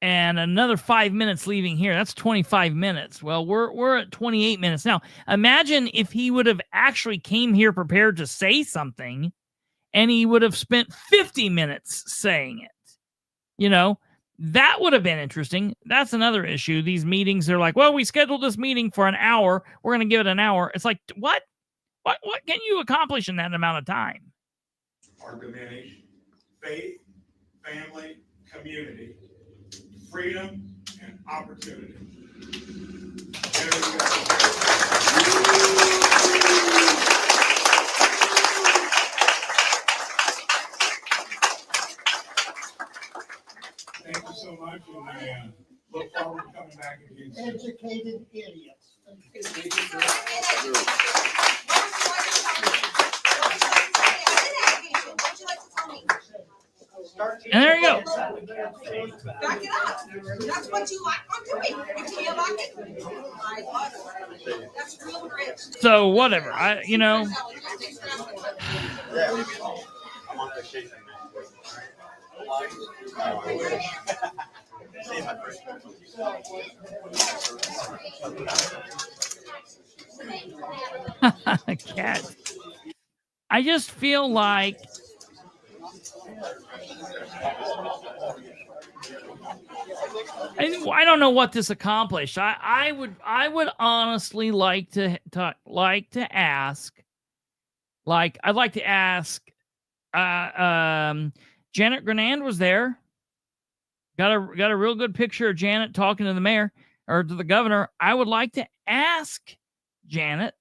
and another 5 minutes leaving here. That's 25 minutes. Well, we're at 28 minutes now. Imagine if he would have actually came here prepared to say something, and he would have spent 50 minutes saying it. That would have been interesting. That's another issue. These meetings, they're like, well, we scheduled this meeting for an hour. We're going to give it an hour. It's like, what? What can you accomplish in that amount of time? Are diminished. Faith, family, community, freedom, and opportunity. There we go. Thank you so much, and I look forward to coming back again soon. Educated idiots. And there you go. Back it up. That's what you like on doing. You can't like it. That's real great. So whatever. Yeah. I'm on the shape. Cat. I just feel like I don't know what this accomplished. I would honestly like to ask. Like, I'd like to ask. Janet Grenand was there. Got a real good picture of Janet talking to the mayor or to the governor. I would like to ask Janet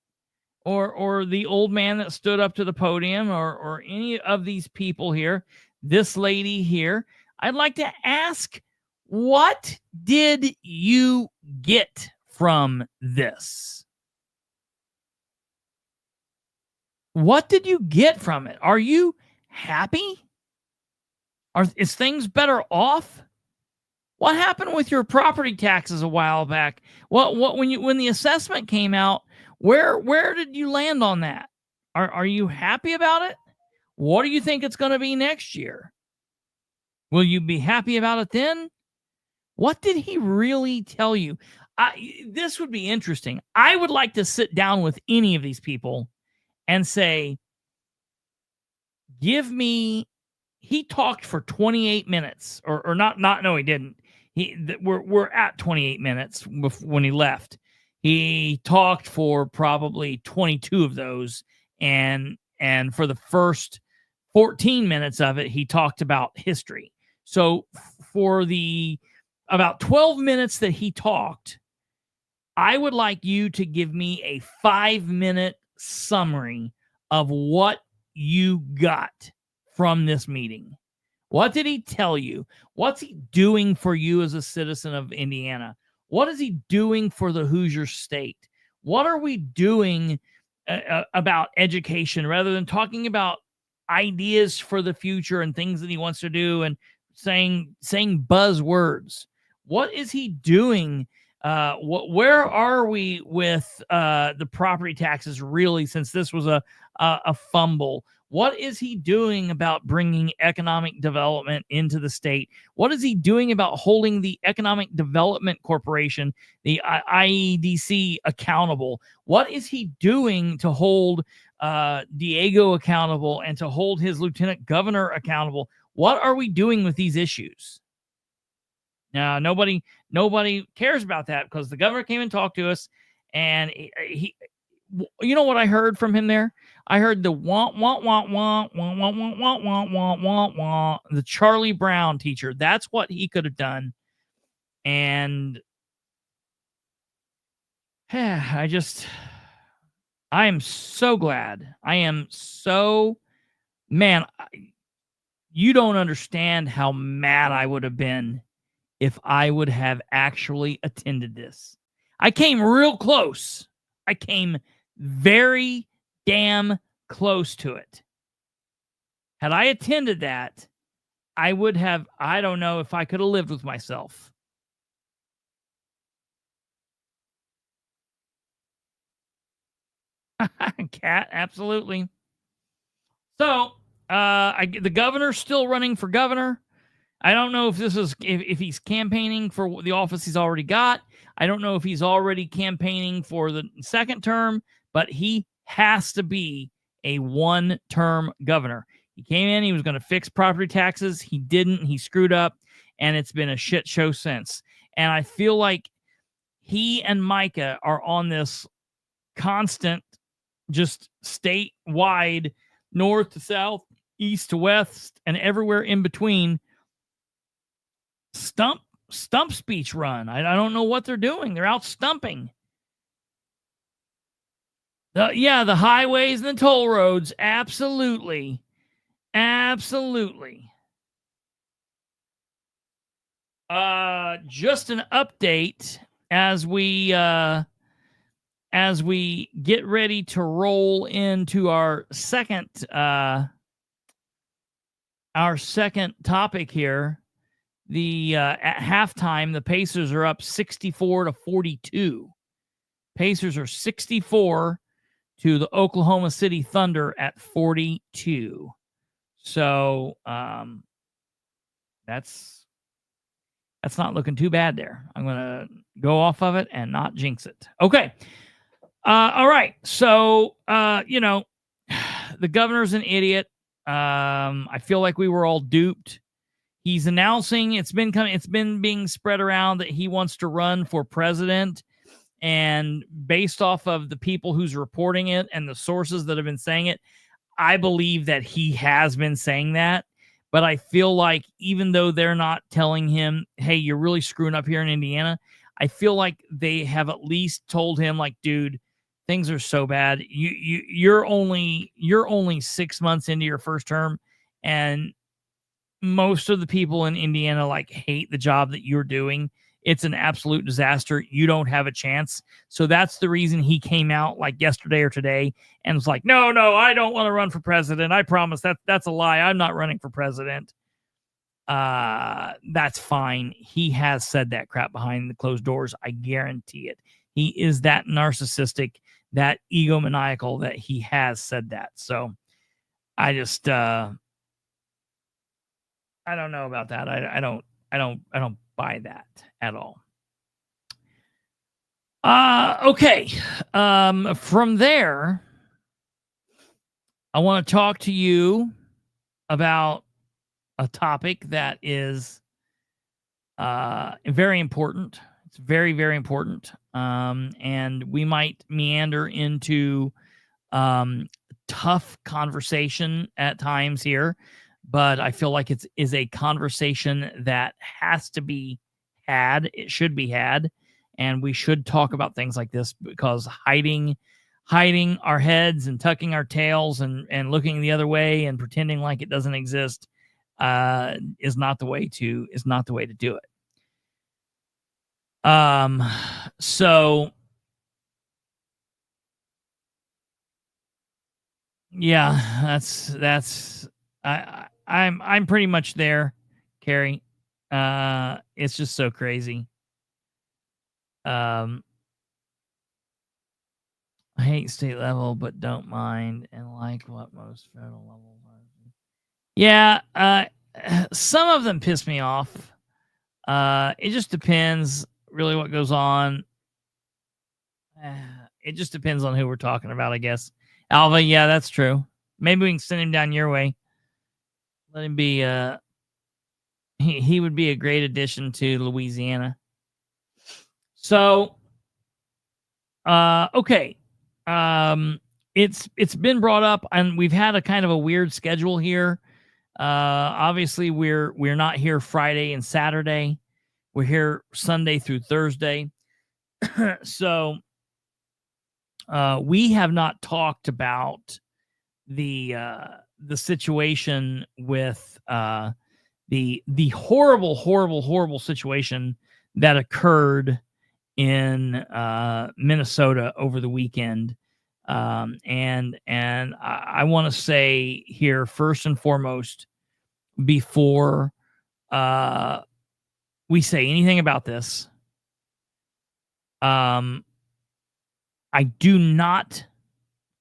or the old man that stood up to the podium, or any of these people here, this lady here, I'd like to ask, what did you get from this? What did you get from it? Are you happy? Is things better off? What happened with your property taxes a while back? When the assessment came out, where did you land on that? Are you happy about it? What do you think it's going to be next year? Will you be happy about it then? What did he really tell you? This would be interesting. I would like to sit down with any of these people and say, give me, he talked for 28 minutes or not, no, he didn't. We're at 28 minutes when he left. He talked for probably 22 of those. And for the first 14 minutes of it, he talked about history. So for the about 12 minutes that he talked, I would like you to give me a 5-minute summary of what you got from this meeting. What did he tell you? What's he doing for you as a citizen of Indiana? What is he doing for the Hoosier state? What are we doing about education, rather than talking about ideas for the future and things that he wants to do and saying buzzwords? What is he doing? Where are we with the property taxes, really, since this was a fumble? What is he doing about bringing economic development into the state? What is he doing about holding the Economic Development Corporation, the IEDC, accountable? What is he doing to hold Diego accountable and to hold his lieutenant governor accountable? What are we doing with these issues? Now, nobody cares about that because the governor came and talked to us, and he you know what I heard from him there? I heard the want, the Charlie Brown teacher. That's what he could have done. And I am so glad. Man, you don't understand how mad I would have been if I would have actually attended this. I came real close. I came very damn close to it. Had I attended that, I would have, I don't know if I could have lived with myself. Cat, absolutely. So, the governor's still running for governor. I don't know if this is if he's campaigning for the office he's already got. I don't know if he's already campaigning for the second term, but he has to be a one-term governor. He came in, he was going to fix property taxes. He didn't. He screwed up, and it's been a shit show since. And I feel like he and Micah are on this constant, just statewide, north to south, east to west, and everywhere in between, stump speech run. I don't know what they're doing. They're out stumping. The highways and the toll roads. Absolutely. Absolutely. Just an update as we get ready to roll into our second topic here. At halftime, the Pacers are up 64-42. Pacers are 64 to the Oklahoma City Thunder at 42. So that's not looking too bad there. I'm going to go off of it and not jinx it. Okay. All right. So, the governor's an idiot. I feel like we were all duped. He's announcing, it's been being spread around that he wants to run for president. And based off of the people who's reporting it and the sources that have been saying it, I believe that he has been saying that. But I feel like even though they're not telling him, hey, you're really screwing up here in Indiana, I feel like they have at least told him, like, dude, Things are so bad. You're only 6 months into your first term, and most of the people in Indiana like hate the job that you're doing. It's an absolute disaster. You don't have a chance. So that's the reason he came out like yesterday or today and was like, no, I don't want to run for president. I promise that's a lie. I'm not running for president. That's fine. He has said that crap behind the closed doors. I guarantee it. He is that narcissistic, that egomaniacal that he has said that. So I just, I don't know about that. I don't buy that at all. Okay. From there, I want to talk to you about a topic that is very important. It's very, very important. And we might meander into tough conversation at times here, but I feel like it is a conversation that has to be had. It should be had. And we should talk about things like this, because hiding our heads and tucking our tails and looking the other way and pretending like it doesn't exist is not the way to do it. So yeah, that's I'm pretty much there, Carrie. It's just so crazy. I hate state level, but don't mind and like what most federal levels are. Yeah, some of them piss me off. It just depends really what goes on. It just depends on who we're talking about, I guess. Alva, yeah, that's true. Maybe we can send him down your way. Let him be, he would be a great addition to Louisiana. So, okay. It's been brought up, and we've had a kind of a weird schedule here. Obviously we're not here Friday and Saturday. We're here Sunday through Thursday. So, we have not talked about the situation with the horrible situation that occurred in Minnesota over the weekend. And I want to say here, first and foremost, before we say anything about this, I do not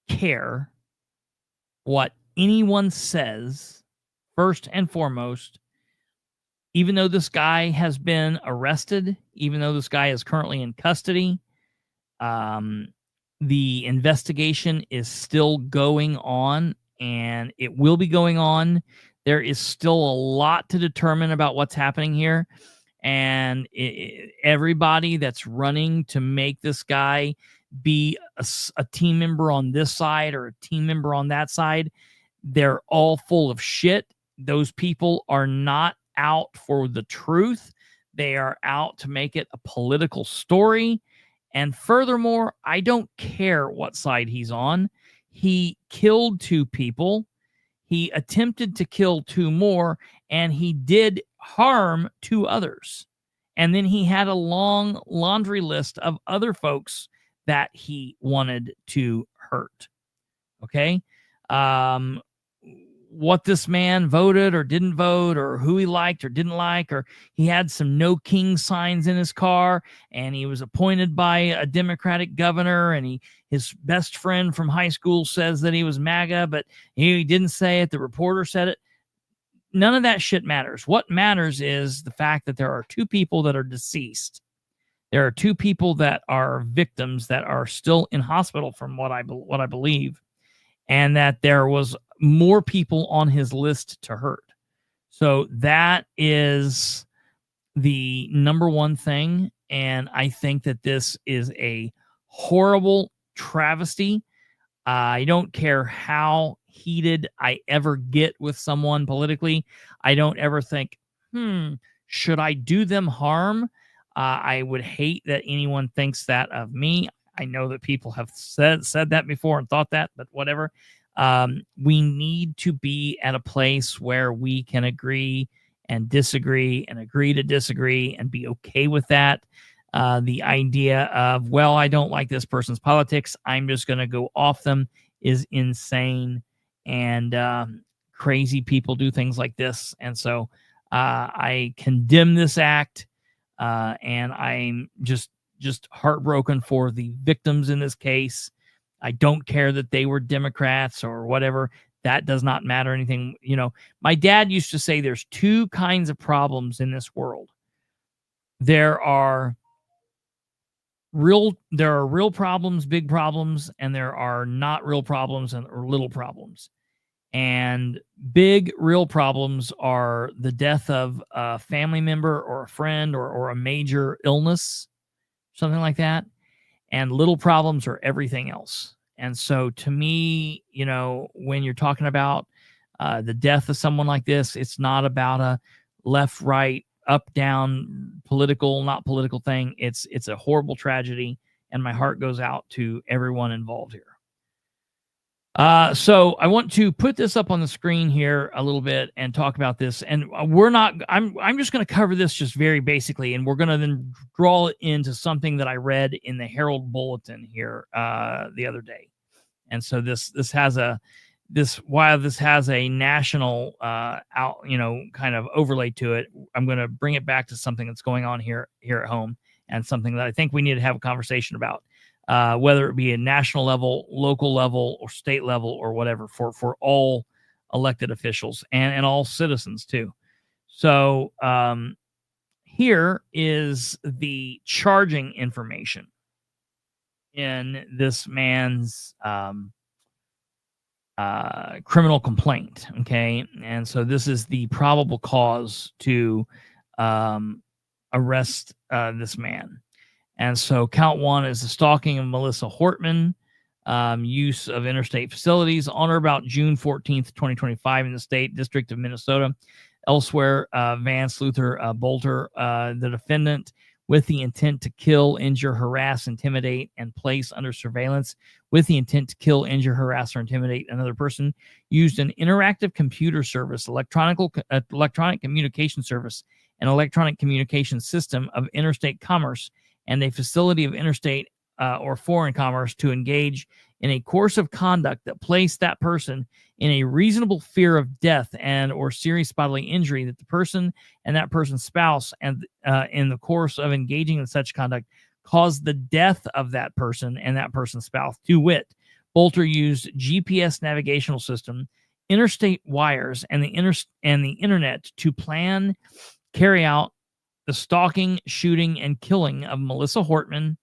care what anyone says. First and foremost, even though this guy has been arrested, even though this guy is currently in custody, the investigation is still going on, and it will be going on. There is still a lot to determine about what's happening here. And everybody that's running to make this guy be a team member on this side or a team member on that side, they're all full of shit. Those people are not out for the truth. They are out to make it a political story. And furthermore, I don't care what side he's on. He killed 2 people. He attempted to kill 2 more, and he did harm 2 others. And then he had a long laundry list of other folks that he wanted to hurt. Okay? What this man voted or didn't vote, or who he liked or didn't like, or he had some no king signs in his car, and he was appointed by a Democratic governor, and his best friend from high school says that he was MAGA, but he didn't say it. The reporter said it. None of that shit matters. What matters is the fact that there are 2 people that are deceased. There are 2 people that are victims that are still in hospital, from what I believe, and that there was more people on his list to hurt. So that is the number one thing. And I think that this is a horrible travesty. I don't care how heated I ever get with someone politically. I don't ever think, should I do them harm? I would hate that anyone thinks that of me. I know that people have said that before and thought that, but whatever. We need to be at a place where we can agree and disagree and agree to disagree and be okay with that. The idea of, well, I don't like this person's politics, I'm just going to go off them, is insane. And crazy people do things like this. And so I condemn this act. And I'm just heartbroken for the victims in this case. I don't care that they were Democrats or whatever. That does not matter anything. You know, my dad used to say there's two kinds of problems in this world. There are real problems, big problems, and there are not real problems or little problems. And big real problems are the death of a family member or a friend or a major illness, something like that. And little problems are everything else. And so to me, you know, when you're talking about the death of someone like this, it's not about a left, right, up, down, political, not political thing. It's a horrible tragedy. And my heart goes out to everyone involved here. So I want to put this up on the screen here a little bit and talk about this. And I'm just going to cover this just very basically, and we're going to then draw it into something that I read in the Herald Bulletin here the other day. And so this has a national kind of overlay to it, I'm going to bring it back to something that's going on here at home, and something that I think we need to have a conversation about. Whether it be a national level, local level, or state level, or whatever, for all elected officials and all citizens too. So here is the charging information in this man's criminal complaint. Okay, and so this is the probable cause to arrest this man. And so count one is the stalking of Melissa Hortman, use of interstate facilities on or about June 14th, 2025 in the state district of Minnesota. Elsewhere, Vance Luther Bolter, the defendant, with the intent to kill, injure, harass, intimidate, and place under surveillance with the intent to kill, injure, harass, or intimidate another person, used an interactive computer service, electronic communication service, and electronic communication system of interstate commerce and a facility of interstate or foreign commerce to engage in a course of conduct that placed that person in a reasonable fear of death and or serious bodily injury that the person and that person's spouse and in the course of engaging in such conduct caused the death of that person and that person's spouse. To wit, Bolter used GPS navigational system, interstate wires, and the internet to plan, carry out the stalking, shooting, and killing of Melissa Hortman,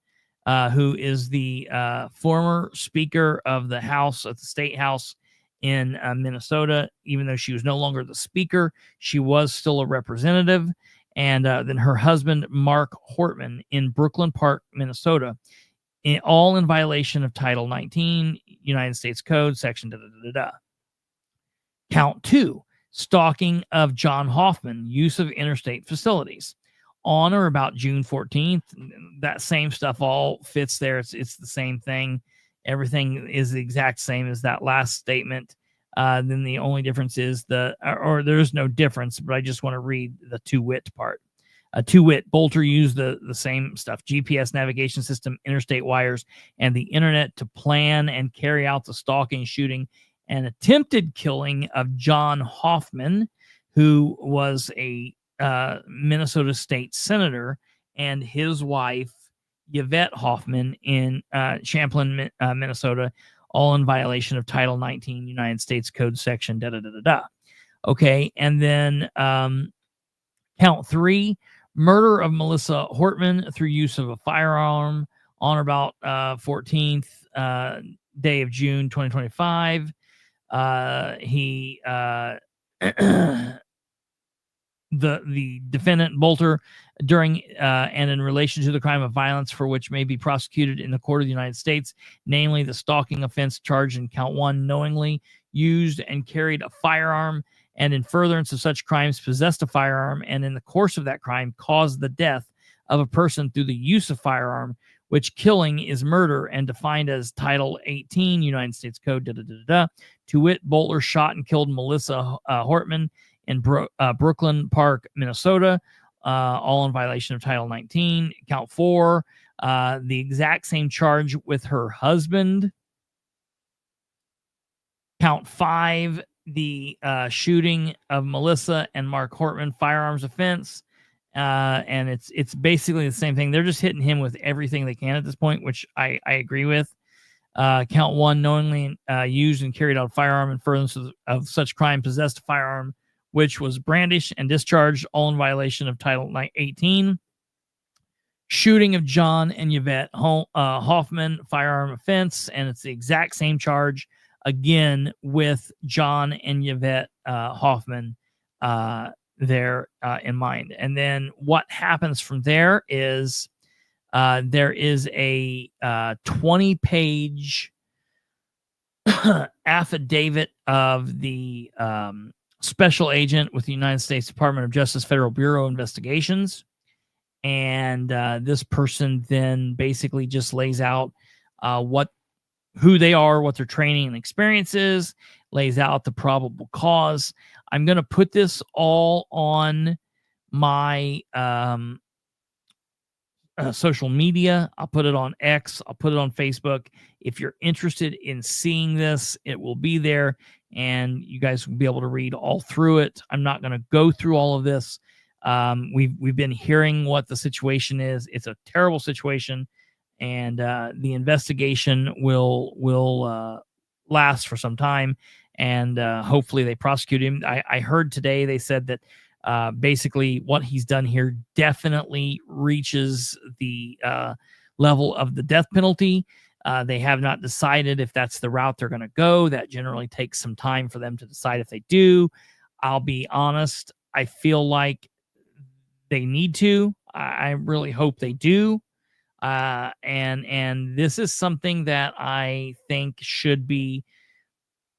who is the former Speaker of the House, of the State House in Minnesota. Even though she was no longer the Speaker, she was still a representative. And then her husband, Mark Hortman, in Brooklyn Park, Minnesota, all in violation of Title 19, United States Code, Section da-da-da-da-da. Count two, stalking of John Hoffman, use of interstate facilities. On or about June 14th, that same stuff all fits there. It's the same thing. Everything is the exact same as that last statement. Then the only difference is or there's no difference, but I just want to read the to wit part. To wit, Bolter used the same stuff, GPS navigation system, interstate wires, and the internet to plan and carry out the stalking, shooting, and attempted killing of John Hoffman, who was a Minnesota state senator, and his wife, Yvette Hoffman, in Champlin, Minnesota, all in violation of Title 19, United States Code, Section da-da-da-da-da. Okay, and then count three, murder of Melissa Hortman through use of a firearm on or about 14th day of June 2025. The defendant, Bolter, during and in relation to the crime of violence for which may be prosecuted in the court of the United States, namely the stalking offense charged in count one, knowingly used and carried a firearm, and in furtherance of such crimes possessed a firearm, and in the course of that crime caused the death of a person through the use of firearm which killing is murder and defined as Title 18 United States Code. To wit, Bolter shot and killed Melissa Hortman in Brooklyn Park, Minnesota, all in violation of Title 19. Count 4, the exact same charge with her husband. Count 5, the shooting of Melissa and Mark Hortman, firearms offense. And it's basically the same thing. They're just hitting him with everything they can at this point, which I agree with. Count 1, knowingly used and carried out a firearm in furtherance of such crime, possessed a firearm which was brandished and discharged, all in violation of Title 18. Shooting of John and Yvette Hoffman, firearm offense, and it's the exact same charge, again, with John and Yvette Hoffman there in mind. And then what happens from there is there is a 20-page affidavit of the special agent with the United States Department of Justice Federal Bureau of Investigations. And this person then basically just lays out who they are, what their training and experience is, lays out the probable cause. I'm going to put this all on my social media. I'll put it on X. I'll put it on Facebook. If you're interested in seeing this, it will be there, and you guys will be able to read all through it. I'm not going to go through all of this. We've been hearing what the situation is. It's a terrible situation, and the investigation will last for some time, and hopefully they prosecute him. I heard today they said that basically what he's done here definitely reaches the level of the death penalty. They have not decided if that's the route they're going to go. That generally takes some time for them to decide if they do. I'll be honest, I feel like they need to. I really hope they do. And this is something that I think should be,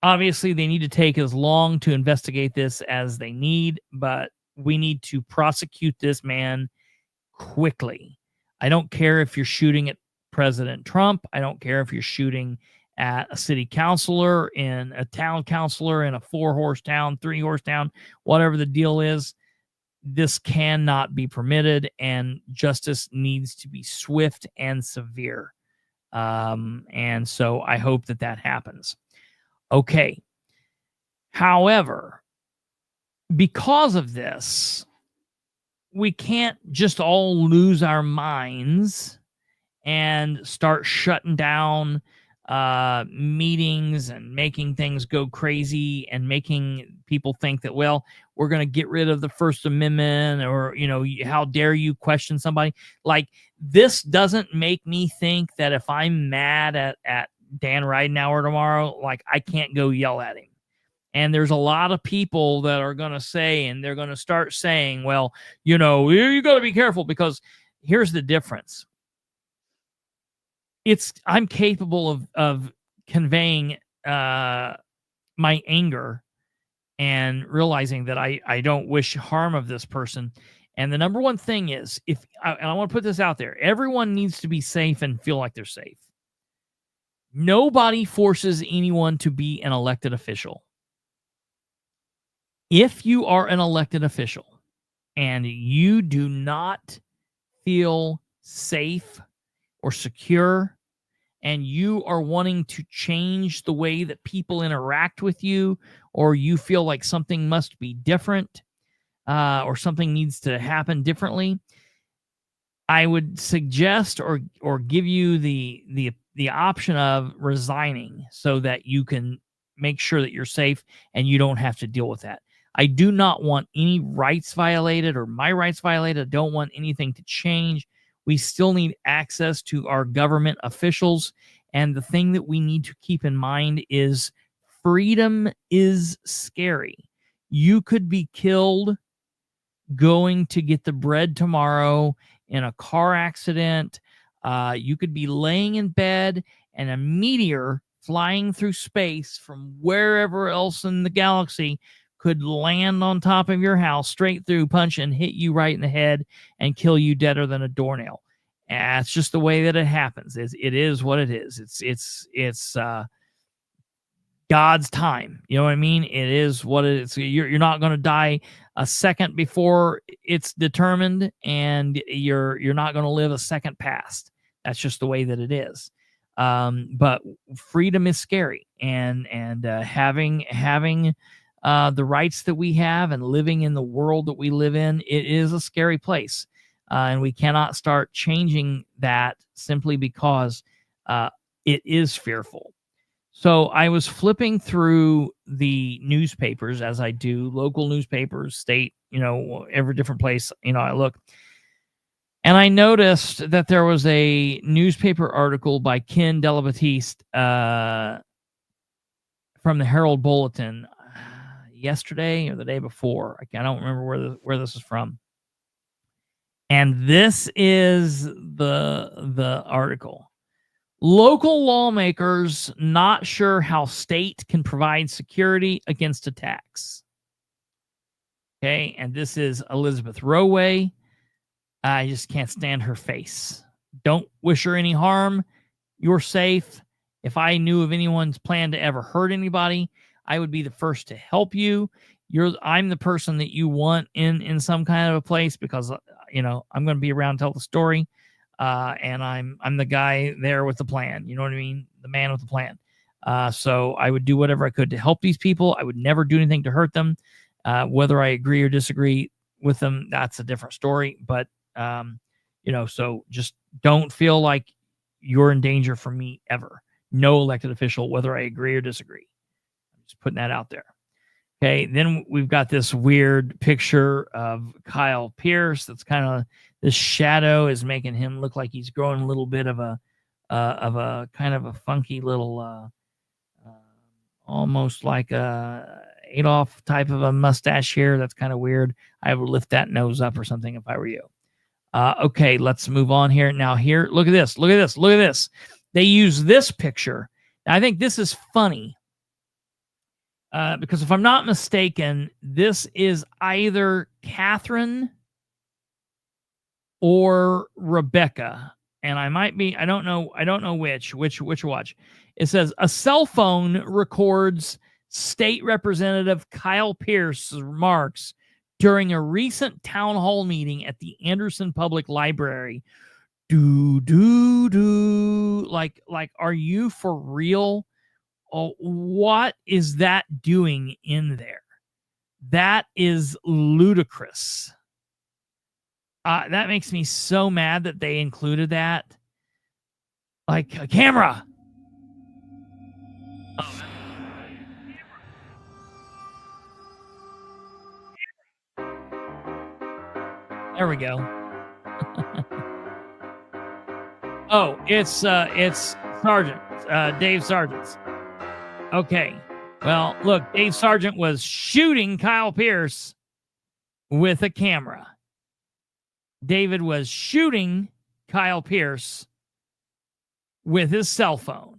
obviously they need to take as long to investigate this as they need, but we need to prosecute this man quickly. I don't care if you're shooting at President Trump. I don't care if you're shooting at a city councilor, in a town councilor, in a 4-horse town, 3-horse town, whatever the deal is. This cannot be permitted, and justice needs to be swift and severe. And so I hope that that happens. Okay. However, because of this, we can't just all lose our minds and start shutting down meetings and making things go crazy and making people think that, well, we're going to get rid of the First Amendment, or, you know, how dare you question somebody. Like, this doesn't make me think that if I'm mad at Dan Ridenhour tomorrow, like, I can't go yell at him. And there's a lot of people that are going to say, and they're going to start saying, well, you know, you got to be careful, because here's the difference. I'm capable of conveying my anger and realizing that I don't wish harm of this person. And the number one thing is, and I want to put this out there, everyone needs to be safe and feel like they're safe. Nobody forces anyone to be an elected official. If you are an elected official and you do not feel safe or secure, and you are wanting to change the way that people interact with you, or you feel like something must be different, or something needs to happen differently, I would suggest or give you the option of resigning, so that you can make sure that you're safe and you don't have to deal with that. I do not want any rights violated or my rights violated. I don't want anything to change. We still need access to our government officials. And the thing that we need to keep in mind is freedom is scary. You could be killed going to get the bread tomorrow in a car accident. You could be laying in bed and a meteor flying through space from wherever else in the galaxy could land on top of your house, straight through, punch, and hit you right in the head and kill you deader than a doornail. And it's just the way that it happens. It is what it is. It's God's time. You know what I mean? It is what it is. You're not going to die a second before it's determined, and you're not going to live a second past. That's just the way that it is. But freedom is scary, and having the rights that we have and living in the world that we live in, it is a scary place. And we cannot start changing that simply because it is fearful. So I was flipping through the newspapers, as I do, local newspapers, state, every different place, I look. And I noticed that there was a newspaper article by Ken Delabatiste from the Herald Bulletin yesterday or the day before. I don't remember where this is from. And this is the article. Local lawmakers not sure how state can provide security against attacks. Okay, and this is Elizabeth Roway. I just can't stand her face. Don't wish her any harm. You're safe. If I knew of anyone's plan to ever hurt anybody, I would be the first to help you. I'm the person that you want in some kind of a place because, I'm going to be around to tell the story. And I'm the guy there with the plan. You know what I mean? The man with the plan. So I would do whatever I could to help these people. I would never do anything to hurt them. Whether I agree or disagree with them, that's a different story. But, so just don't feel like you're in danger from me ever. No elected official, whether I agree or disagree. I'm just putting that out there. Okay, then we've got this weird picture of Kyle Pierce. That's kind of, this shadow is making him look like he's growing a little bit of a kind of a funky little, almost like a Adolf type of a mustache here. That's kind of weird. I would lift that nose up or something if I were you. Okay, let's move on here. Now here, look at this. Look at this. Look at this. They use this picture. Now, I think this is funny. Because if I'm not mistaken, this is either Catherine or Rebecca. And I don't know which watch. It says a cell phone records State Representative Kyle Pierce's remarks during a recent town hall meeting at the Anderson Public Library. Like, are you for real? Oh, what is that doing in there? That is ludicrous. That makes me so mad that they included that. Like a camera. Oh. There we go. Oh, it's Sargent, Dave Sargent's. Okay. Well, look, Dave Sargent was shooting Kyle Pierce with a camera. David was shooting Kyle Pierce with his cell phone.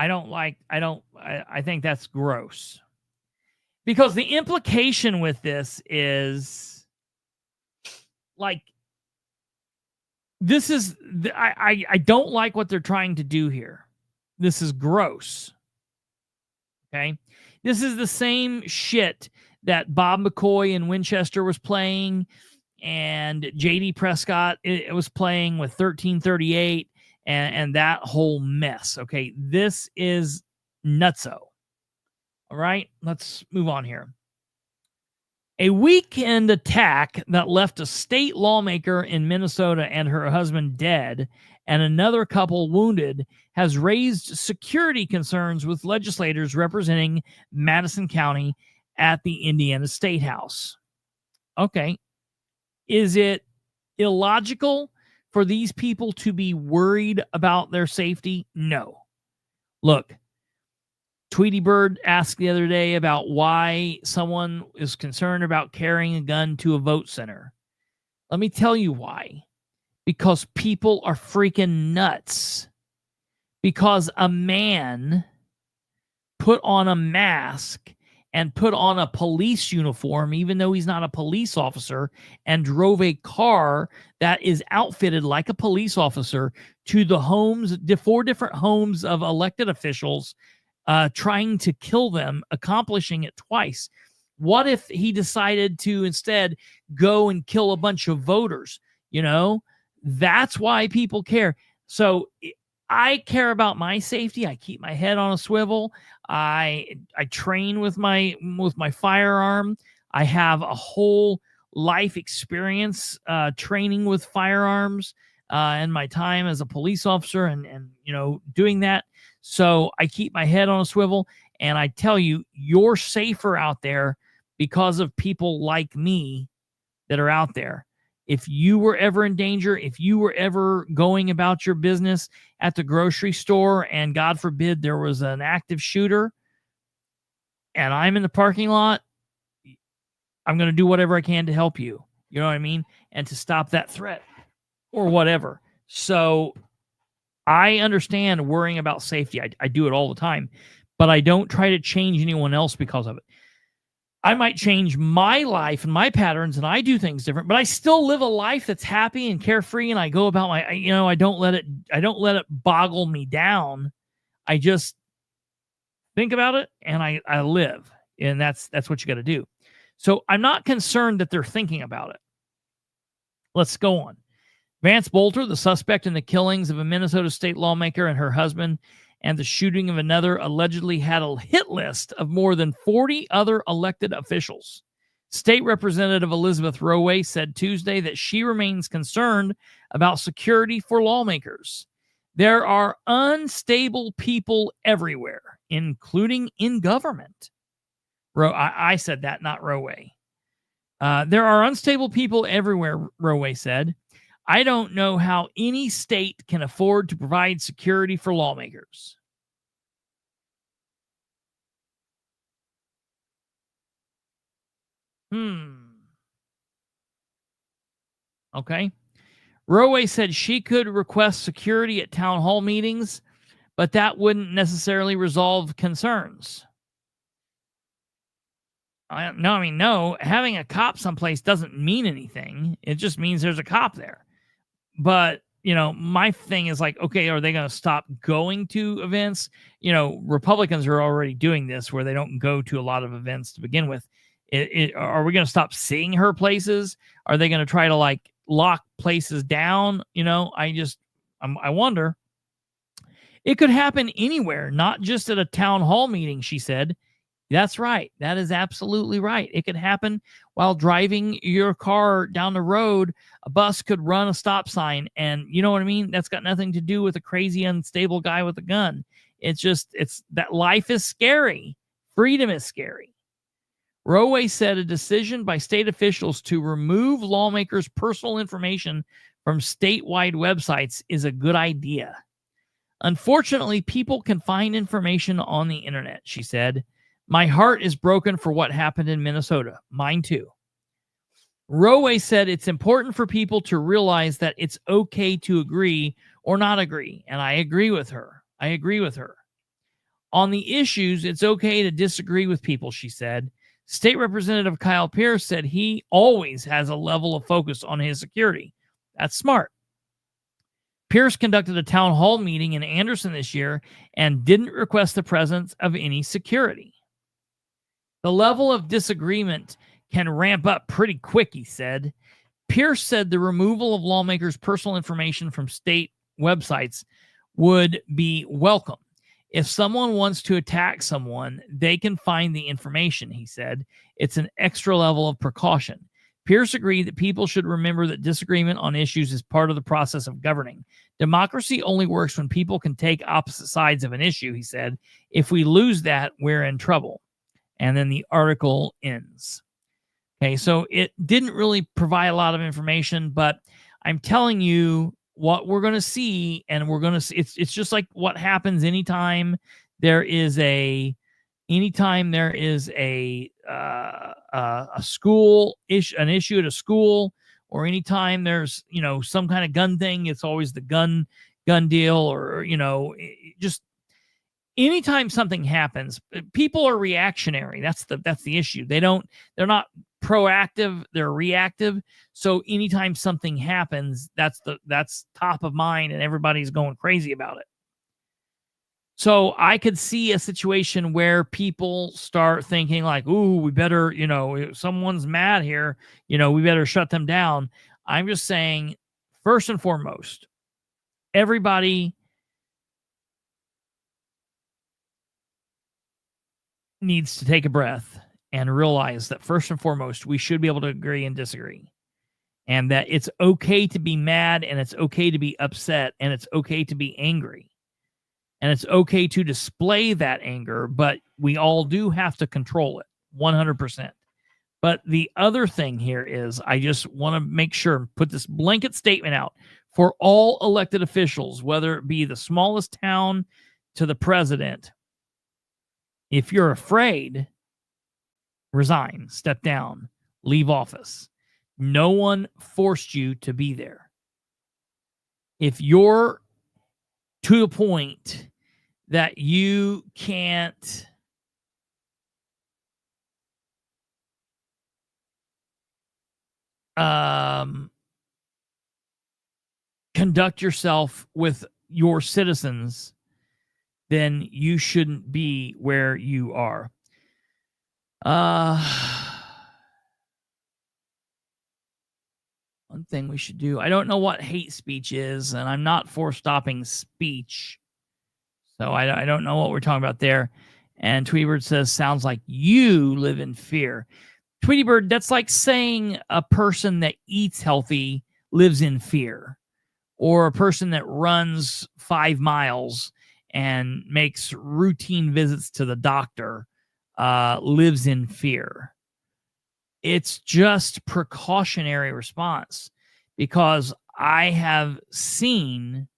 I think that's gross. Because the implication with this is like, I don't like what they're trying to do here. This is gross. Okay. This is the same shit that Bob McCoy in Winchester was playing and J.D. Prescott it was playing with 1338 and that whole mess. Okay. This is nutso. All right. Let's move on here. A weekend attack that left a state lawmaker in Minnesota and her husband dead and another couple wounded has raised security concerns with legislators representing Madison County at the Indiana State House. Okay. Is it illogical for these people to be worried about their safety? No. Look, Tweety Bird asked the other day about why someone is concerned about carrying a gun to a vote center. Let me tell you why. Because people are freaking nuts. Because a man put on a mask and put on a police uniform, even though he's not a police officer, and drove a car that is outfitted like a police officer to the homes, the 4 different homes of elected officials, trying to kill them, accomplishing it twice. What if he decided to instead go and kill a bunch of voters? You know, that's why people care. So I care about my safety. I keep my head on a swivel. I train with my firearm. I have a whole life experience training with firearms and my time as a police officer and you know, doing that. So I keep my head on a swivel, and I tell you, you're safer out there because of people like me that are out there. If you were ever in danger, if you were ever going about your business at the grocery store and God forbid there was an active shooter and I'm in the parking lot, I'm going to do whatever I can to help you. You know what I mean? And to stop that threat or whatever. So I understand worrying about safety. I do it all the time, but I don't try to change anyone else because of it. I might change my life and my patterns and I do things different, but I still live a life that's happy and carefree. And I go about my, you know, I don't let it boggle me down. I just think about it and I live, and that's what you got to do. So I'm not concerned that they're thinking about it. Let's go on. Vance Bolter, the suspect in the killings of a Minnesota state lawmaker and her husband and the shooting of another, allegedly had a hit list of more than 40 other elected officials. State Representative Elizabeth Roway said Tuesday that she remains concerned about security for lawmakers. There are unstable people everywhere, including in government. I said that, not Roway. There are unstable people everywhere, Roway said. I don't know how any state can afford to provide security for lawmakers. Okay. Roway said she could request security at town hall meetings, but that wouldn't necessarily resolve concerns. No, having a cop someplace doesn't mean anything. It just means there's a cop there. But, you know, my thing is like, okay, are they going to stop going to events? You know, Republicans are already doing this where they don't go to a lot of events to begin with. Are we going to stop seeing her places? Are they going to try to like lock places down? You know, I wonder. It could happen anywhere, not just at a town hall meeting, she said. That's right. That is absolutely right. It could happen while driving your car down the road. A bus could run a stop sign, and you know what I mean? That's got nothing to do with a crazy, unstable guy with a gun. It's that life is scary. Freedom is scary. Roway said a decision by state officials to remove lawmakers' personal information from statewide websites is a good idea. Unfortunately, people can find information on the internet, she said. My heart is broken for what happened in Minnesota. Mine too. Roway said it's important for people to realize that it's okay to agree or not agree. And I agree with her. On the issues, it's okay to disagree with people, she said. State Representative Kyle Pierce said he always has a level of focus on his security. That's smart. Pierce conducted a town hall meeting in Anderson this year and didn't request the presence of any security. The level of disagreement can ramp up pretty quick, he said. Pierce said the removal of lawmakers' personal information from state websites would be welcome. If someone wants to attack someone, they can find the information, he said. It's an extra level of precaution. Pierce agreed that people should remember that disagreement on issues is part of the process of governing. Democracy only works when people can take opposite sides of an issue, he said. If we lose that, we're in trouble. And then the article ends. Okay, so it didn't really provide a lot of information, but I'm telling you what we're going to see, and we're going to see. It's just like what happens anytime there is a school issue, an issue at a school, or anytime there's some kind of gun thing. It's always the gun deal, or just anytime something happens, people are reactionary. That's the issue. They're not proactive, they're reactive. So anytime something happens, that's top of mind and everybody's going crazy about it. So I could see a situation where people start thinking like, ooh, we better, if someone's mad here, we better shut them down. I'm just saying, first and foremost, everybody needs to take a breath and realize that first and foremost, we should be able to agree and disagree. And that it's okay to be mad, and it's okay to be upset, and it's okay to be angry. And it's okay to display that anger, but we all do have to control it 100%. But the other thing here is I just want to make sure, put this blanket statement out for all elected officials, whether it be the smallest town to the president. If you're afraid, resign, step down, leave office. No one forced you to be there. If you're to a point that you can't conduct yourself with your citizens, then you shouldn't be where you are. One thing we should do, I don't know what hate speech is, and I'm not for stopping speech. So I don't know what we're talking about there. And Tweetybird says, sounds like you live in fear. Tweetybird, that's like saying a person that eats healthy lives in fear. Or a person that runs 5 miles and makes routine visits to the doctor lives in fear. It's just precautionary response, because I have seen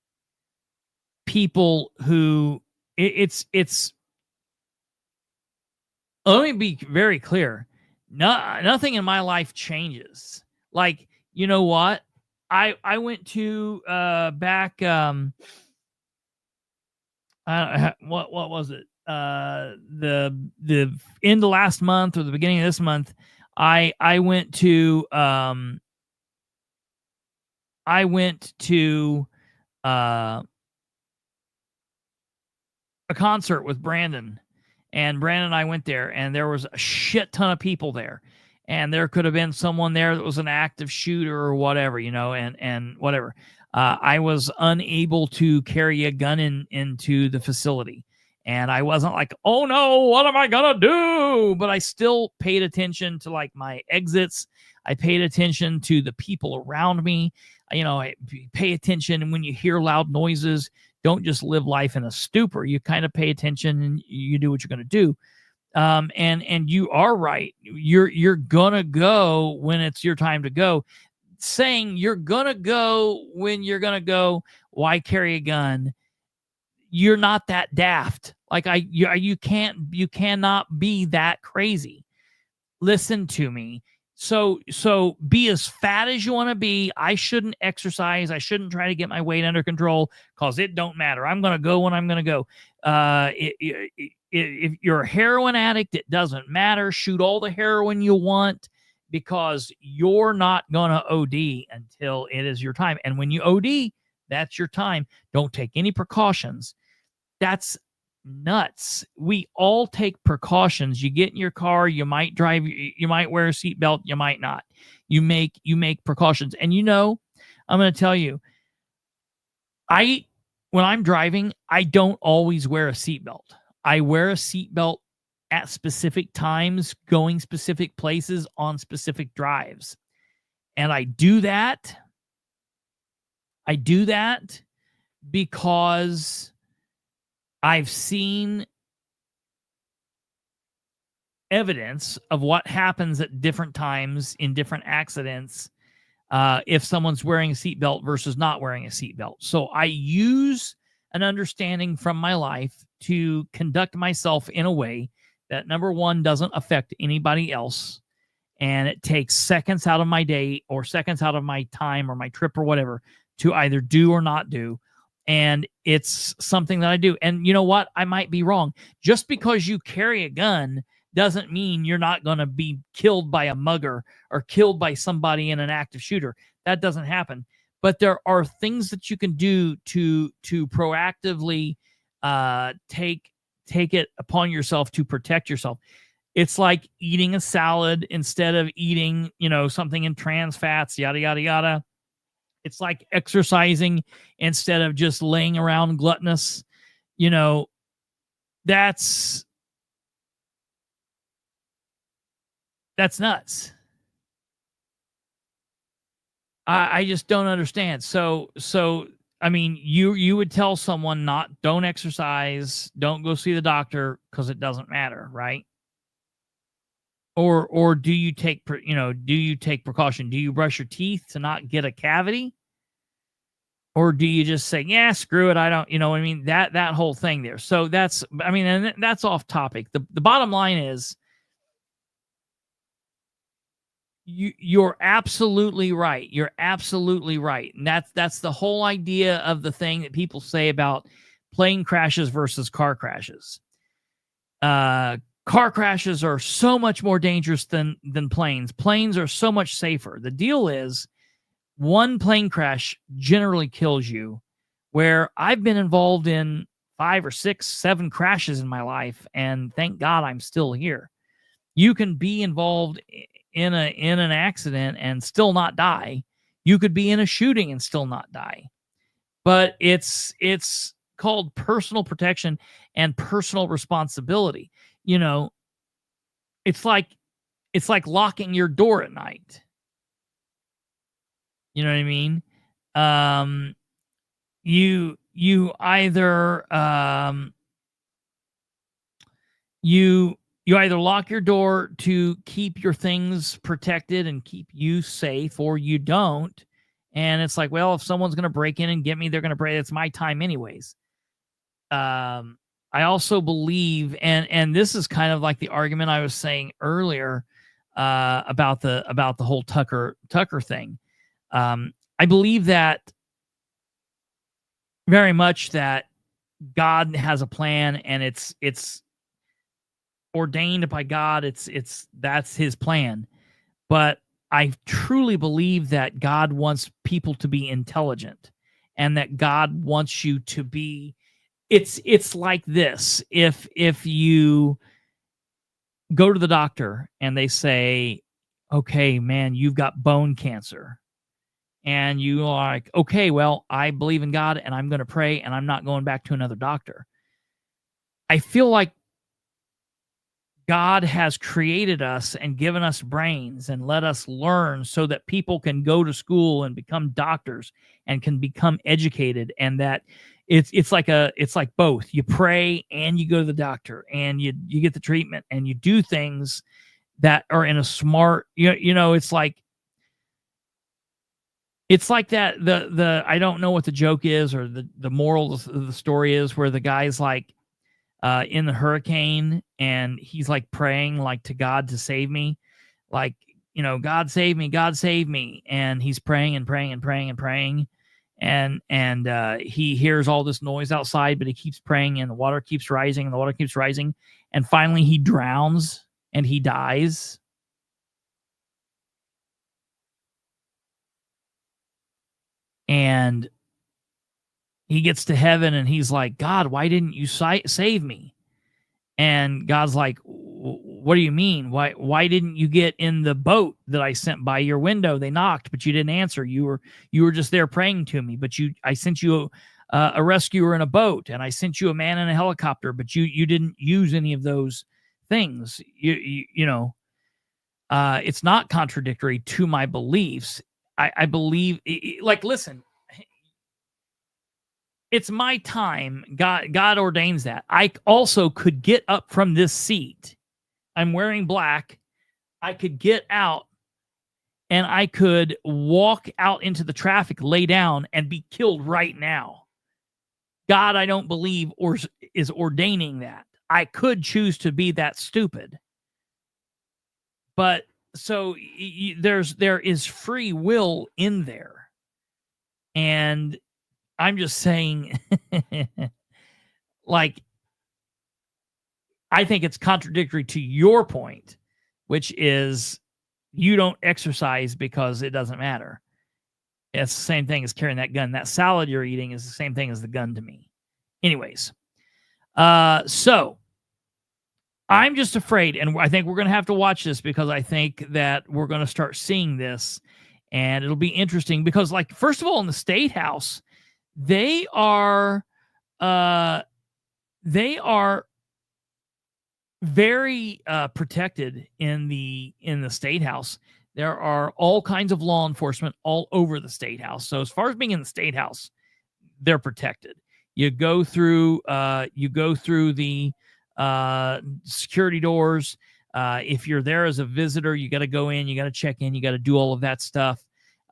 people who it's let me be very clear. Nothing in my life changes. Like, you know what? I went to back what was it? The end of last month or the beginning of this month, I went to a concert with Brandon, and Brandon and I went there, and there was a shit ton of people there, and there could have been someone there that was an active shooter or whatever, and whatever. I was unable to carry a gun into the facility, and I wasn't like, oh no, what am I gonna do? But I still paid attention to like my exits. I paid attention to the people around me. I pay attention, and when you hear loud noises, don't just live life in a stupor. You kind of pay attention and you do what you're going to do. And you are right. You're going to go when it's your time to go. Saying you're going to go when you're going to go, why carry a gun? You're not that daft. Like you cannot be that crazy. Listen to me. So be as fat as you want to be. I shouldn't exercise. I shouldn't try to get my weight under control, because it don't matter. I'm going to go when I'm going to go. If you're a heroin addict, it doesn't matter. Shoot all the heroin you want, because you're not going to OD until it is your time. And when you OD, that's your time. Don't take any precautions. That's nuts. We all take precautions. You get in your car, you might drive, you might wear a seatbelt, you might not. You make precautions. And I'm going to tell you, when I'm driving, I don't always wear a seatbelt. I wear a seatbelt at specific times, going specific places on specific drives. And I do that because I've seen evidence of what happens at different times in different accidents if someone's wearing a seatbelt versus not wearing a seatbelt. So I use an understanding from my life to conduct myself in a way that, number one, doesn't affect anybody else, and it takes seconds out of my day or seconds out of my time or my trip or whatever to either do or not do. And it's something that I do. And you know what? I might be wrong. Just because you carry a gun doesn't mean you're not going to be killed by a mugger or killed by somebody in an active shooter. That doesn't happen. But there are things that you can do to proactively take it upon yourself to protect yourself. It's like eating a salad instead of eating, something in trans fats, yada, yada, yada. It's like exercising instead of just laying around gluttonous. That's nuts. I just don't understand. So I mean, you would tell someone don't exercise, don't go see the doctor because it doesn't matter, right? Or do you take precaution? Do you brush your teeth to not get a cavity? Or do you just say, yeah, screw it, I don't, what I mean? That whole thing there. So and that's off topic. The bottom line is you're absolutely right. You're absolutely right. And that's the whole idea of the thing that people say about plane crashes versus car crashes. Car crashes are so much more dangerous than planes. Planes are so much safer. The deal is one plane crash generally kills you, where I've been involved in 5 or 6, 7 crashes in my life, and thank God I'm still here. You can be involved in an accident and still not die. You could be in a shooting and still not die. But it's called personal protection and personal responsibility. It's like locking your door at night. You know what I mean? You either you either lock your door to keep your things protected and keep you safe, or you don't. And it's like, well, if someone's going to break in and get me, they're going to break. It's my time anyways. I also believe, and this is kind of like the argument I was saying earlier about the whole Tucker thing. I believe that very much that God has a plan, and it's ordained by God. That's his plan. But I truly believe that God wants people to be intelligent, and that God wants you to be. It's like this. If you go to the doctor and they say, okay, man, you've got bone cancer. And you are like, okay, well, I believe in God and I'm going to pray and I'm not going back to another doctor. I feel like God has created us and given us brains and let us learn so that people can go to school and become doctors and can become educated, and that it's like both. You pray and you go to the doctor and you get the treatment and you do things that are in a smart, it's like that. The I don't know what the joke is or the moral of the story is, where the guy's like in the hurricane and he's like praying like to God to save me, like, God save me, and he's praying and praying and praying and praying, and he hears all this noise outside, but he keeps praying and the water keeps rising and the water keeps rising, and finally he drowns and he dies. And he gets to heaven and he's like, God, why didn't you save me? And God's like, what do you mean? Why didn't you get in the boat that I sent by your window? They knocked, but you didn't answer. You were just there praying to me, but I sent you a rescuer in a boat, and I sent you a man in a helicopter, but you didn't use any of those things. It's not contradictory to my beliefs. I believe, like, listen, it's my time. God ordains that. I also could get up from this seat. I'm wearing black. I could get out and I could walk out into the traffic, lay down, and be killed right now. God, I don't believe, is ordaining that. I could choose to be that stupid. But so there is free will in there. And I'm just saying, like, I think it's contradictory to your point, which is you don't exercise because it doesn't matter. It's the same thing as carrying that gun. That salad you're eating is the same thing as the gun to me. Anyways, so I'm just afraid, and I think we're going to have to watch this because I think that we're going to start seeing this, and it'll be interesting because, like, first of all, in the State House, they are very protected in the State House. There are all kinds of law enforcement all over the State House. So as far as being in the State House, they're protected. You go through the security doors. If you're there as a visitor, you got to go in, you got to check in, you got to do all of that stuff.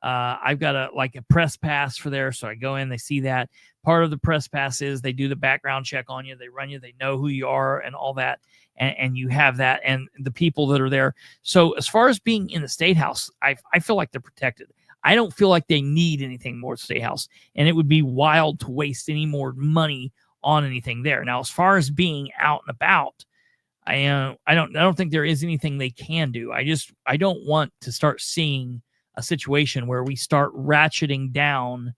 I've got a press pass for there. So I go in, they see that. Part of the press pass is they do the background check on you. They run you, they know who you are and all that. And you have that, and the people that are there. So as far as being in the State House, I feel like they're protected. I don't feel like they need anything more at the State House, and it would be wild to waste any more money on anything there. Now, as far as being out and about, I don't think there is anything they can do. I don't want to start seeing a situation where we start ratcheting down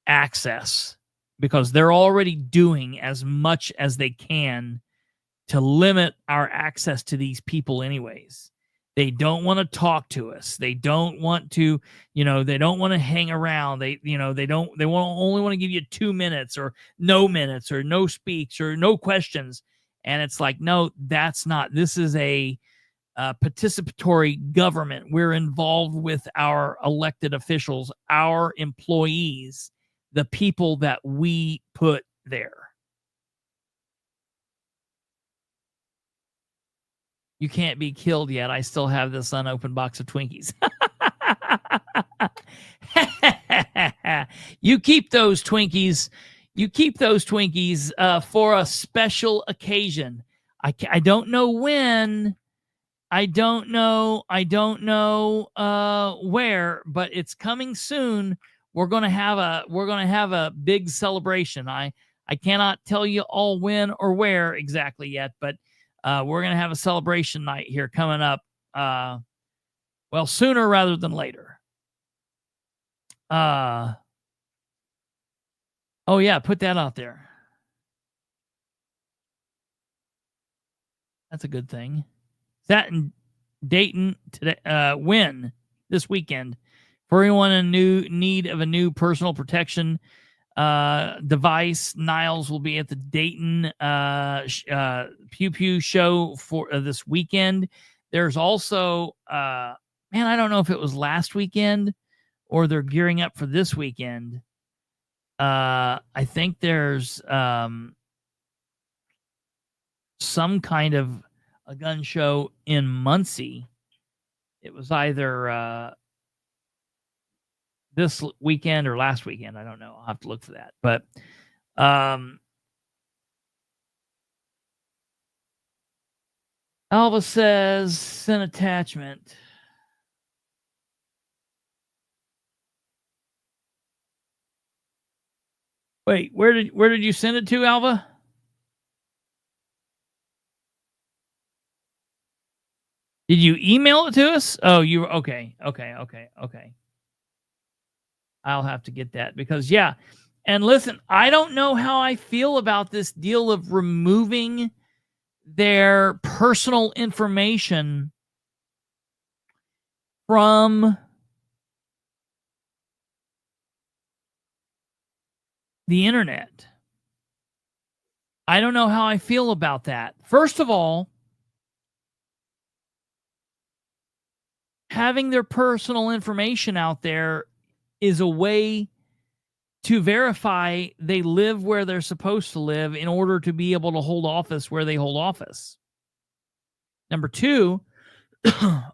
access, because they're already doing as much as they can to limit our access to these people anyways. They don't want to talk to us. They don't want to, they don't want to hang around. They only want to give you 2 minutes or no speech or no questions. And it's like, no, that's not, this is a participatory government. We're involved with our elected officials, our employees, the people that we put there. You can't be killed yet. I still have this unopened box of Twinkies. You keep those Twinkies. You keep those Twinkies for a special occasion. I don't know when. I don't know where, but it's coming soon. We're gonna have a big celebration. I cannot tell you all when or where exactly yet, but we're going to have a celebration night here coming up, sooner rather than later. Oh, yeah, put that out there. That's a good thing. That in Dayton today, win this weekend. For anyone in need of a new personal protection device, Niles will be at the Dayton Pew Pew show for this weekend. There's also, I don't know if it was last weekend or they're gearing up for this weekend. I think there's some kind of a gun show in Muncie. It was either this weekend or last weekend. I don't know. I'll have to look for that. But Alva says, send attachment. Wait, where did you send it to, Alva? Did you email it to us? Oh, you were okay. I'll have to get that because, yeah. And listen, I don't know how I feel about this deal of removing their personal information from the internet. I don't know how I feel about that. First of all, having their personal information out there is a way to verify they live where they're supposed to live in order to be able to hold office where they hold office. Number two,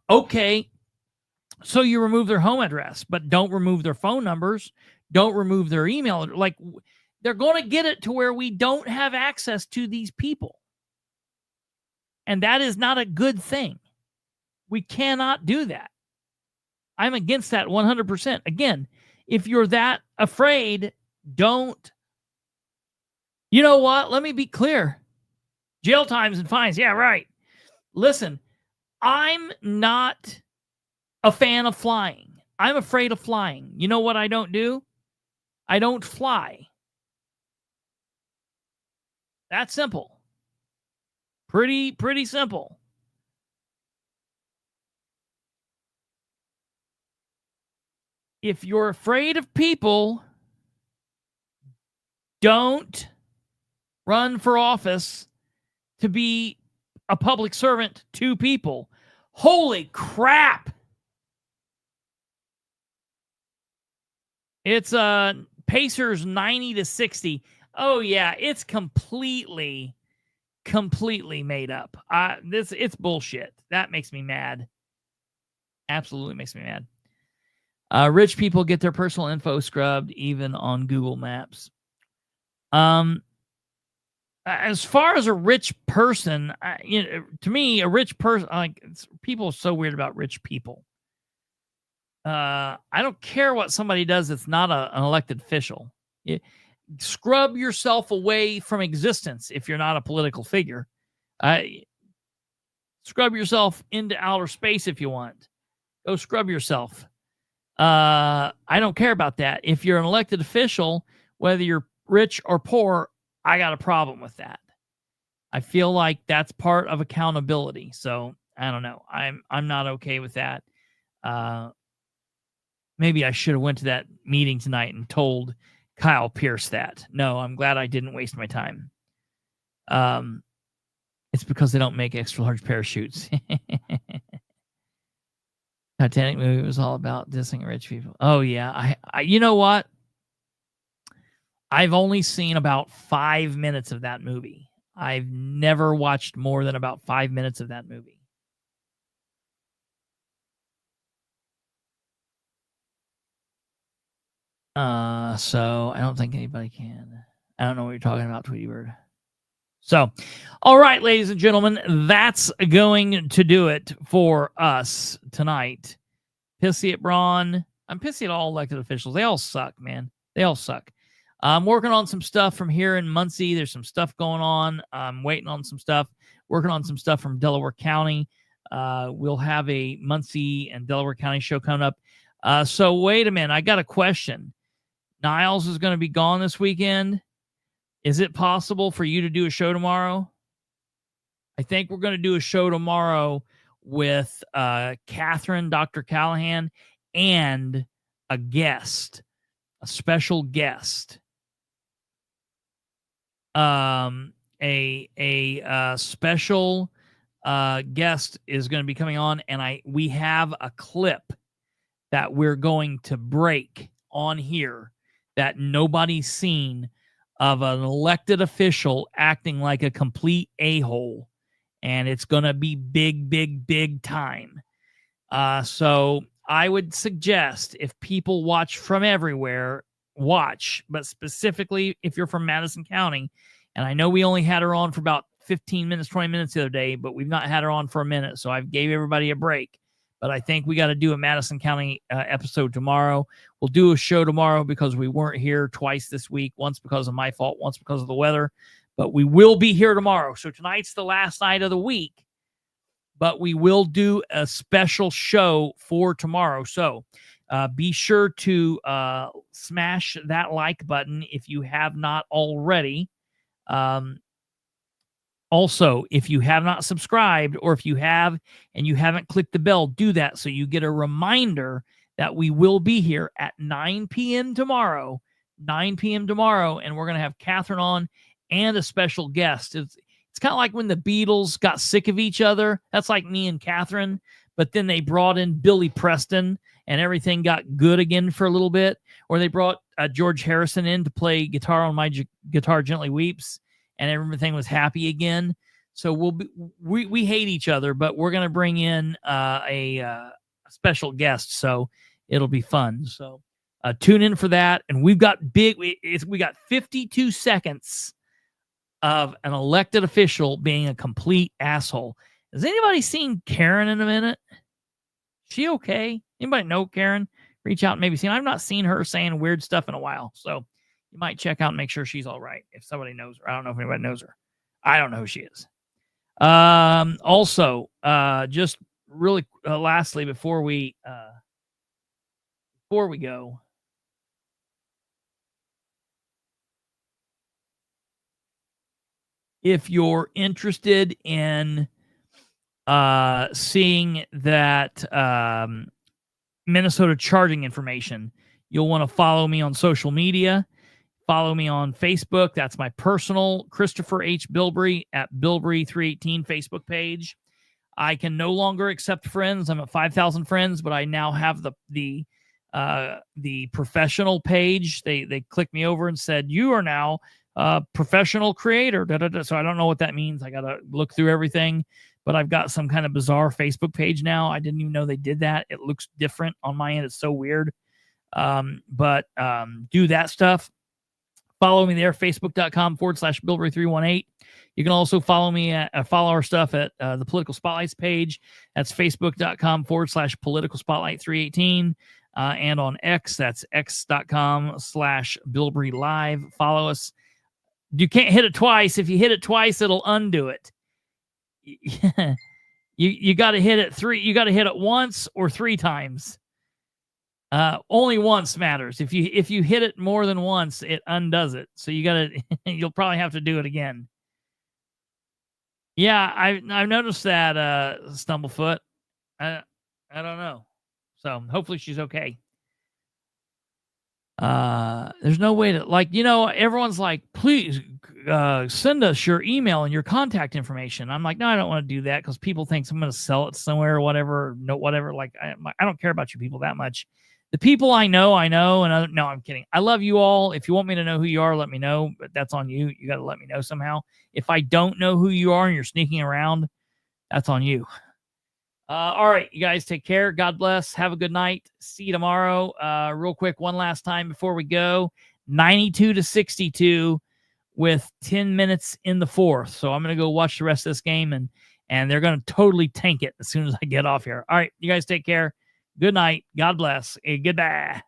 okay, so you remove their home address, but don't remove their phone numbers, don't remove their email. Like, they're going to get it to where we don't have access to these people. And that is not a good thing. We cannot do that. I'm against that 100%. Again, if you're that afraid, Don't. You know what? Let me be clear. Jail times and fines. Yeah, right. Listen, I'm not a fan of flying. I'm afraid of flying. You know what I don't do? I don't fly. That's simple. Pretty simple. If you're afraid of people, don't run for office to be a public servant to people. Holy crap. It's Pacers 90-60. Oh yeah, it's completely made up. It's bullshit. That makes me mad. Absolutely makes me mad. Rich people get their personal info scrubbed even on Google Maps. As far as a rich person, to me, a rich person, people are so weird about rich people. I don't care what somebody does that's not an elected official. Scrub yourself away from existence if you're not a political figure. Scrub yourself into outer space if you want. Go scrub yourself. I don't care about that. If you're an elected official, whether you're rich or poor, I got a problem with that. I feel like that's part of accountability. So I don't know. I'm not okay with that. Maybe I should have went to that meeting tonight and told Kyle Pierce that. No, I'm glad I didn't waste my time. It's because they don't make extra large parachutes. Titanic movie was all about dissing rich people. Oh yeah, I you know what? I've only seen about 5 minutes of that movie. I've never watched more than about 5 minutes of that movie. So I don't think anybody can. I don't know what you're talking about, Tweety Bird. So, all right, ladies and gentlemen, that's going to do it for us tonight. Pissy at Braun. I'm pissy at all elected officials. They all suck, man. They all suck. I'm working on some stuff from here in Muncie. There's some stuff going on. I'm waiting on some stuff. Working on some stuff from Delaware County. We'll have a Muncie and Delaware County show coming up. So wait a minute. I got a question. Niles is going to be gone this weekend. Is it possible for you to do a show tomorrow? I think we're going to do a show tomorrow with Catherine, Dr. Callahan, and a guest, a special guest. A special guest is going to be coming on, and we have a clip that we're going to break on here that nobody's seen of an elected official acting like a complete a-hole. And it's going to be big time. So I would suggest if people watch from everywhere, watch. But specifically, if you're from Madison County, and I know we only had her on for about 15 minutes, 20 minutes the other day, but we've not had her on for a minute. So I gave everybody a break. But I think we got to do a Madison County episode tomorrow. We'll do a show tomorrow because we weren't here twice this week. Once because of my fault, once because of the weather. But we will be here tomorrow. So tonight's the last night of the week. But we will do a special show for tomorrow. So be sure to smash that like button if you have not already. Also, if you have not subscribed, or if you have and you haven't clicked the bell, do that so you get a reminder that we will be here at 9 p.m. tomorrow. 9 p.m. tomorrow, and we're going to have Catherine on and a special guest. It's kind of like when the Beatles got sick of each other. That's like me and Catherine, but then they brought in Billy Preston, and everything got good again for a little bit. Or they brought George Harrison in to play guitar on My Guitar Gently Weeps, and everything was happy again. So we hate each other, but we're going to bring in a special guest, so it'll be fun. So tune in for that. And we got 52 seconds of an elected official being a complete asshole. Has anybody seen Karen in a minute? She okay? Anybody know Karen? Reach out and maybe see. I've not seen her saying weird stuff in a while, so You might check out and make sure she's all right. If somebody knows her. I don't know if anybody knows her. I don't know who she is. Also, just really lastly, before we go, if you're interested in seeing that Minnesota charging information, you'll want to follow me on social media. Follow me on Facebook. That's my personal Kristopher H. Bilbrey at Bilbrey 318 Facebook page. I can no longer accept friends. I'm at 5,000 friends, but I now have the professional page. They clicked me over and said, you are now a professional creator. So I don't know what that means. I got to look through everything, but I've got some kind of bizarre Facebook page now. I didn't even know they did that. It looks different on my end. It's so weird. But do that stuff. Follow me there, facebook.com/Bilbrey318. You can also follow me follow our stuff at the Political Spotlights page. That's facebook.com/Political Spotlight 318. And on X, that's x.com/Bilbrey Live. Follow us. You can't hit it twice. If you hit it twice, it'll undo it. You got to hit it three. You got to hit it once or three times. Only once matters. If you hit it more than once, it undoes it. So you'll probably have to do it again. Yeah, I've noticed that, Stumblefoot. I don't know. So hopefully she's okay. There's no way to, like, everyone's like, please send us your email and your contact information. I'm like, no, I don't want to do that because people think I'm going to sell it somewhere or whatever. No, whatever. Like, I don't care about you people that much. The people I know, and no, I'm kidding. I love you all. If you want me to know who you are, let me know, but that's on you. You got to let me know somehow. If I don't know who you are and you're sneaking around, that's on you. All right, you guys take care. God bless. Have a good night. See you tomorrow. Real quick, one last time before we go. 92-62 with 10 minutes in the fourth. So I'm going to go watch the rest of this game, and they're going to totally tank it as soon as I get off here. All right, you guys take care. Good night. God bless. Goodbye.